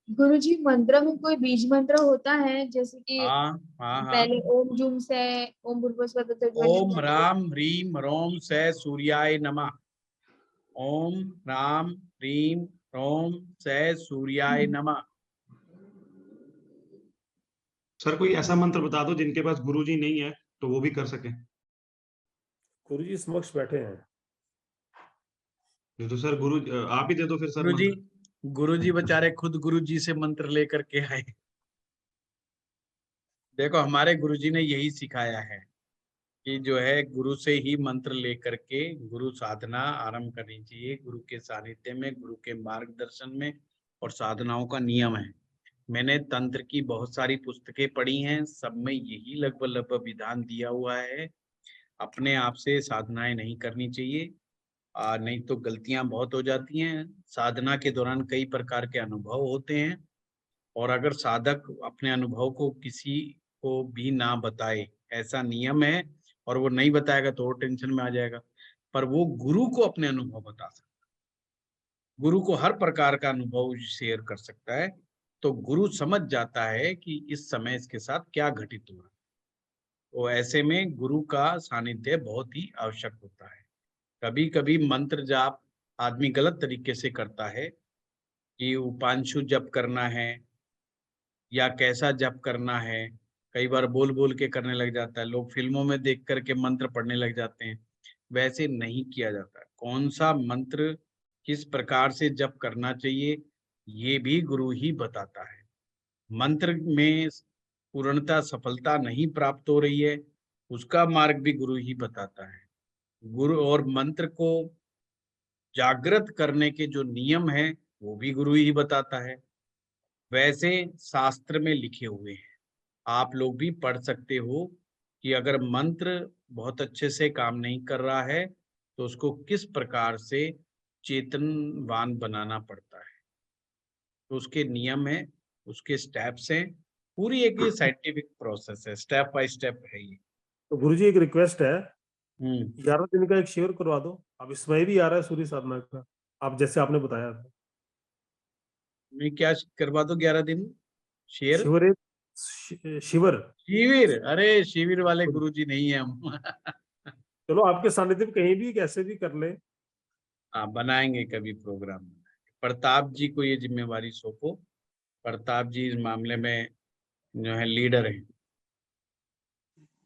गुरुजी मंत्र में कोई बीज मंत्र होता है जैसे कि हाँ हाँ हाँ। पहले ओम जूम से ओम भूर्भुवस्सुः ओम राम ह्रीम रोम से सूर्याय नमः, ओम राम ह्रीम रोम से सूर्याय नमः। सर कोई ऐसा मंत्र बता दो जिनके पास गुरु जी नहीं है तो वो भी कर सके। गुरु जी समक्ष बैठे हैं। तो सर गुरु आप ही दे दो फिर सर गुरु जी बेचारे खुद गुरु जी से मंत्र लेकर के आए। देखो हमारे गुरु जी ने यही सिखाया है कि जो है गुरु से ही मंत्र लेकर के गुरु साधना आरंभ करनी चाहिए, गुरु के सानिध्य में, गुरु के मार्गदर्शन में, और साधनाओं का नियम है। मैंने तंत्र की बहुत सारी पुस्तकें पढ़ी हैं, सब में यही लगभग विधान दिया हुआ है। अपने आप से साधनाएं नहीं करनी चाहिए, नहीं तो गलतियां बहुत हो जाती हैं। साधना के दौरान कई प्रकार के अनुभव होते हैं और अगर साधक अपने अनुभव को किसी को भी ना बताए, ऐसा नियम है, और वो नहीं बताएगा तो और टेंशन में आ जाएगा, पर वो गुरु को अपने अनुभव बता सकता है। गुरु को हर प्रकार का अनुभव शेयर कर सकता है, तो गुरु समझ जाता है कि इस समय इसके साथ क्या घटित हो रहा है। तो ऐसे में गुरु का सानिध्य बहुत ही आवश्यक होता है। कभी कभी मंत्र जाप आदमी गलत तरीके से करता है कि उपांशु जप करना है या कैसा जप करना है, कई बार बोल बोल के करने लग जाता है। लोग फिल्मों में देख करके मंत्र पढ़ने लग जाते हैं, वैसे नहीं किया जाता। कौन सा मंत्र किस प्रकार से जप करना चाहिए ये भी गुरु ही बताता है। मंत्र में पूर्णता सफलता नहीं प्राप्त हो रही है, उसका मार्ग भी गुरु ही बताता है। गुरु और मंत्र को जागृत करने के जो नियम है वो भी गुरु ही बताता है। वैसे शास्त्र में लिखे हुए हैं, आप लोग भी पढ़ सकते हो कि अगर मंत्र बहुत अच्छे से काम नहीं कर रहा है तो उसको किस प्रकार से चेतनवान बनाना पड़ता है। तो उसके नियम है, उसके स्टेप्स हैं, पूरी एक ये साइंटिफिक प्रोसेस है, स्टेप बाय स्टेप है ये। तो गुरुजी एक रिक्वेस्ट है, 11 11 दिन का एक शेयर करवा दो। अब इसमें भी आ रहा है सूर्य साधना का, आप जैसे आपने बताया था। मैं क्या करवा दो 11 दिन शेयर? शिविर शिविर शिविर? अरे शिविर वाले गुरुजी नहीं है हम। चलो आपके सानिध्य में कहीं भी कैसे भी कर ले। हाँ, बनाएंगे कभी प्रोग्राम। प्रताप जी को ये जिम्मेवारी सौंपो, प्रताप जी इस मामले में जो है लीडर है।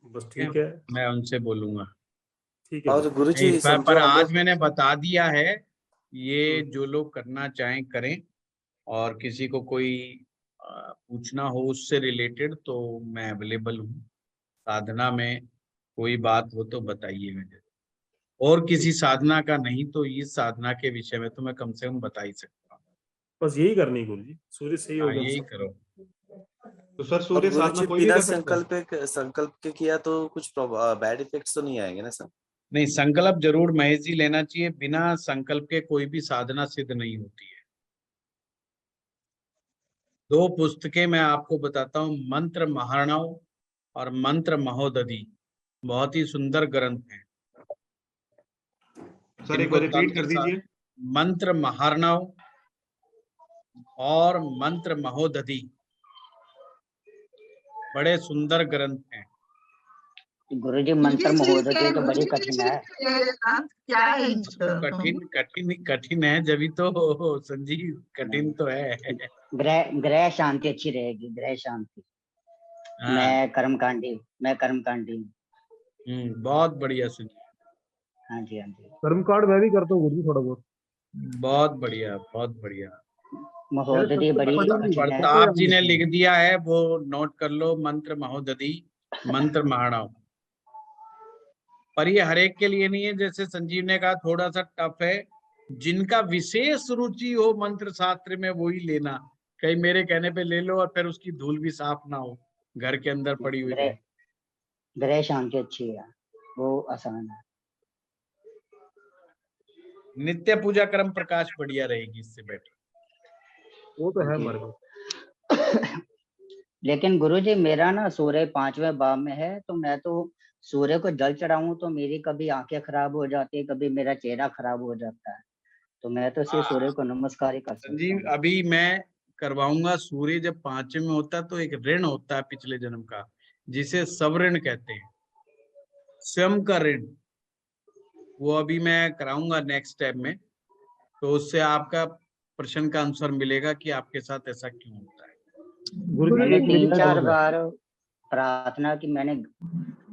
बस ठीक है, मैं उनसे बोलूंगा। ठीक है। और गुरुजी इस बार समझो पर हम आज लोग मैंने बता दिया है, ये जो लोग करना चाहें करें, और किसी को कोई पूछना हो उससे रिलेटेड तो मैं अवेलेबल हूँ। साधना में कोई बात हो तो बताइएगा जरूर। और किसी साधना का नहीं तो इस साधना के विषय में तो मैं कम से कम बता ही सकता हूँ। बस यही करनी है गुरुजी, सूर्य सही हो हाँ, गया यही सब। करो। तो सर और सूर्य साधना गुरुजी कोई भी बिना कर सकता है? संकल्प के किया तो कुछ बैड इफेक्ट्स तो नहीं आएंगे ना सर? नहीं, संकल्प जरूर महेश जी लेना चाहिए। बिना संकल्प के कोई भी साधना सिद्ध नहीं होती है। 2 पुस्तकें मैं आपको बताता हूँ, मंत्र महार्णव और मंत्र महोदधि, बहुत ही सुंदर ग्रंथ हैं। सर एक बार रिपीट कर तंत्र दीजिए। मंत्र महार्णव और मंत्र महोदधि बड़े सुंदर ग्रंथ हैं। गुरुजी मंत्र महोदधि तो बड़ी कठिन है। क्या है कठिन है, जब तो संजीव कठिन तो है। ग्रह शांति अच्छी रहेगी, ग्रह शांति। हाँ। मैं कर्मकांडी हूँ। बहुत बढ़िया संजीव। हाँ जी, हाँ जी। कर्मकांड मैं भी करता हूँ गुरुजी थोड़ा बहुत। बहुत बढ़िया, बहुत बढ़िया। महोदधि बड़ी कठिन है। प्रताप जी ने लिख दिया है, वो नोट कर लो, मंत्र महोदधि, मंत्र महार्णव। पर ये हर एक के लिए नहीं है, जैसे संजीव ने कहा थोड़ा सा टफ है। जिनका विशेष रुचि हो मंत्र शास्त्र में वही लेना। कहीं मेरे कहने पे ले लो और फिर उसकी धूल भी साफ ना हो, घर के अंदर पड़ी हुई रहे। ग्रह शांति अच्छी है, वो आसान है। नित्य पूजा कर्म प्रकाश बढ़िया रहेगी इससे बेटर। वो तो है हमारे पास। लेकिन गुरुजी मेरा ना सूर्य 5वें भाव में है, तो मैं तो सूर्य को जल चढ़ाऊं तो मेरी कभी आंखें खराब हो जाती है, कभी मेरा चेहरा खराब हो जाता है। तो मैं तो सिर्फ सूर्य को नमस्कार ही कर सकता हूँ। संजीव अभी मैं करवाऊंगा। सूर्य जब 5वें में होता है तो एक ऋण होता है पिछले जन्म का, जिसे स्वऋण कहते हैं, स्वयं का ऋण। वो अभी मैं कराऊंगा नेक्स्ट स्टेप में, तो उससे आपका प्रश्न का आंसर मिलेगा कि आपके साथ ऐसा क्यों होता है। मैंने 3-4 बार प्रार्थना की, मैंने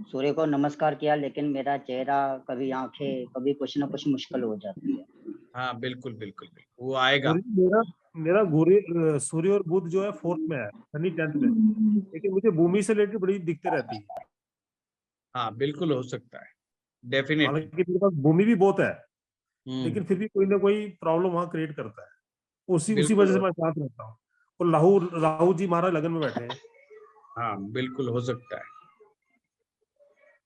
सूर्य को नमस्कार किया, लेकिन मेरा चेहरा, कभी आंखें, कभी कुछ ना कुछ मुश्किल हो जाती है। हाँ बिल्कुल बिल्कुल, वो आएगा। मेरा सूर्य और बुध जो है 4th में है, शनि 10th में, लेकिन मुझे भूमि से रिलेटेड बड़ी दिक्कतें रहती है। हाँ बिल्कुल हो सकता है, डेफिनेटली। हालांकि मेरे पास भूमि भी बहुत है, लेकिन फिर भी कोई ना कोई प्रॉब्लम वहां क्रिएट करता है। उसी वजह से मैं साथ रहता हूँ। और राहु जी महाराज लगन में बैठे हैं। हाँ बिल्कुल हो सकता है।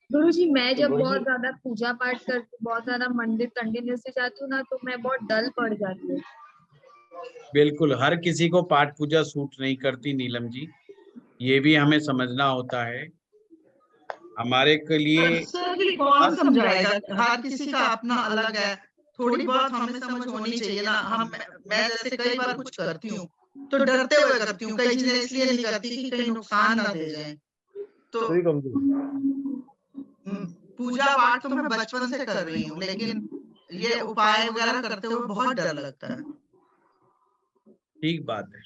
गुरुजी मैं जब बहुत ज्यादा पूजा पाठ करती हूँ, बहुत ज्यादा मंदिर कंटिन्यूसली जाती हूँ ना, तो मैं बहुत डल पड़ जाती हूँ। बिल्कुल, हर किसी को पाठ पूजा सूट नहीं करती नीलम जी, ये भी हमें समझना होता है। हमारे के लिए कौन समझाएगा, हर किसी का अपना अलग है। थोड़ी बहुत हमें समझ होनी चाहिए ना। मैं जैसे कई बार कुछ करती हूँ तो डरते हुए करती हूँ, कई चीजें इसलिए नहीं करती कि कहीं नुकसान ना दे जाए। तो पूजा पाठ तो मैं बचपन से कर रही हूँ, लेकिन ये उपाय वगैरह करते हुए बहुत डर लगता है। ठीक बात है।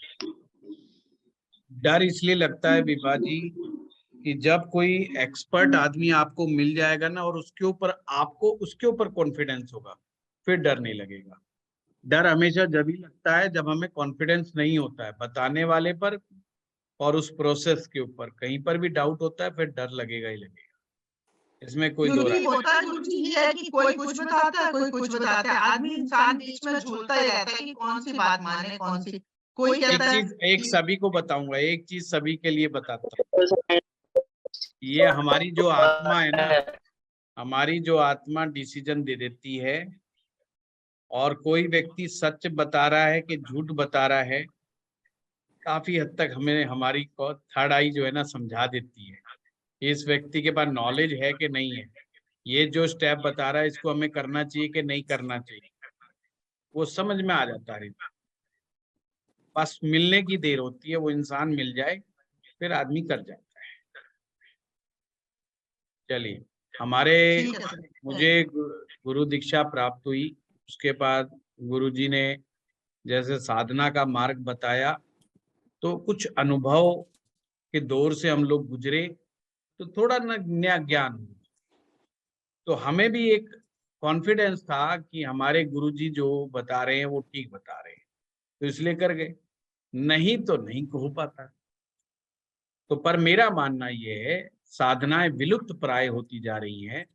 डर इसलिए लगता है विभा जी कि जब कोई एक्सपर्ट आदमी आपको मिल जाएगा ना, और उसके ऊपर कॉन्फिडेंस होगा, फिर डर नहीं लगेगा। डर हमेशा जब ही लगता है जब हमें कॉन्फिडेंस नहीं होता है बताने वाले पर और उस प्रोसेस के ऊपर। कहीं पर भी डाउट होता है, फिर डर लगेगा ही लगेगा, इसमें कोई दो राय होता गुरुजी ये है कि कोई कुछ बताता है, कोई कुछ बताता है, आदमी इंसान बीच में झूलता ही रहता है कि कौन सी बात माने, कौन सी। कोई कहता है एक सभी को बताऊंगा, एक चीज सभी के लिए बताता हूँ। ये हमारी जो आत्मा है ना, हमारी जो आत्मा डिसीजन दे देती है, और कोई व्यक्ति सच बता रहा है कि झूठ बता रहा है, काफी हद तक हमें हमारी थर्ड आई जो है ना समझा देती है इस व्यक्ति के पास नॉलेज है कि नहीं है, ये जो स्टेप बता रहा है इसको हमें करना चाहिए कि नहीं करना चाहिए, वो समझ में आ जाता है। बस मिलने की देर होती है, वो इंसान मिल जाए फिर आदमी कर जाता है। चलिए, हमारे मुझे गुरु दीक्षा प्राप्त हुई, उसके बाद गुरुजी ने जैसे साधना का मार्ग बताया, तो कुछ अनुभव के दौर से हम लोग गुजरे, तो थोड़ा नया ज्ञान हुआ। तो हमें भी एक कॉन्फिडेंस था कि हमारे गुरुजी जो बता रहे हैं वो ठीक बता रहे हैं, तो इसलिए कर गए, नहीं तो नहीं हो पाता। तो पर मेरा मानना ये है, साधनाएं विलुप्त प्राय होती जा रही हैं,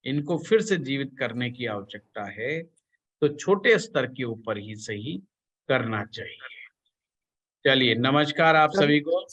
इनको फिर से जीवित करने की आवश्यकता है, तो छोटे स्तर के ऊपर ही सही करना चाहिए। चलिए, नमस्कार आप सभी को।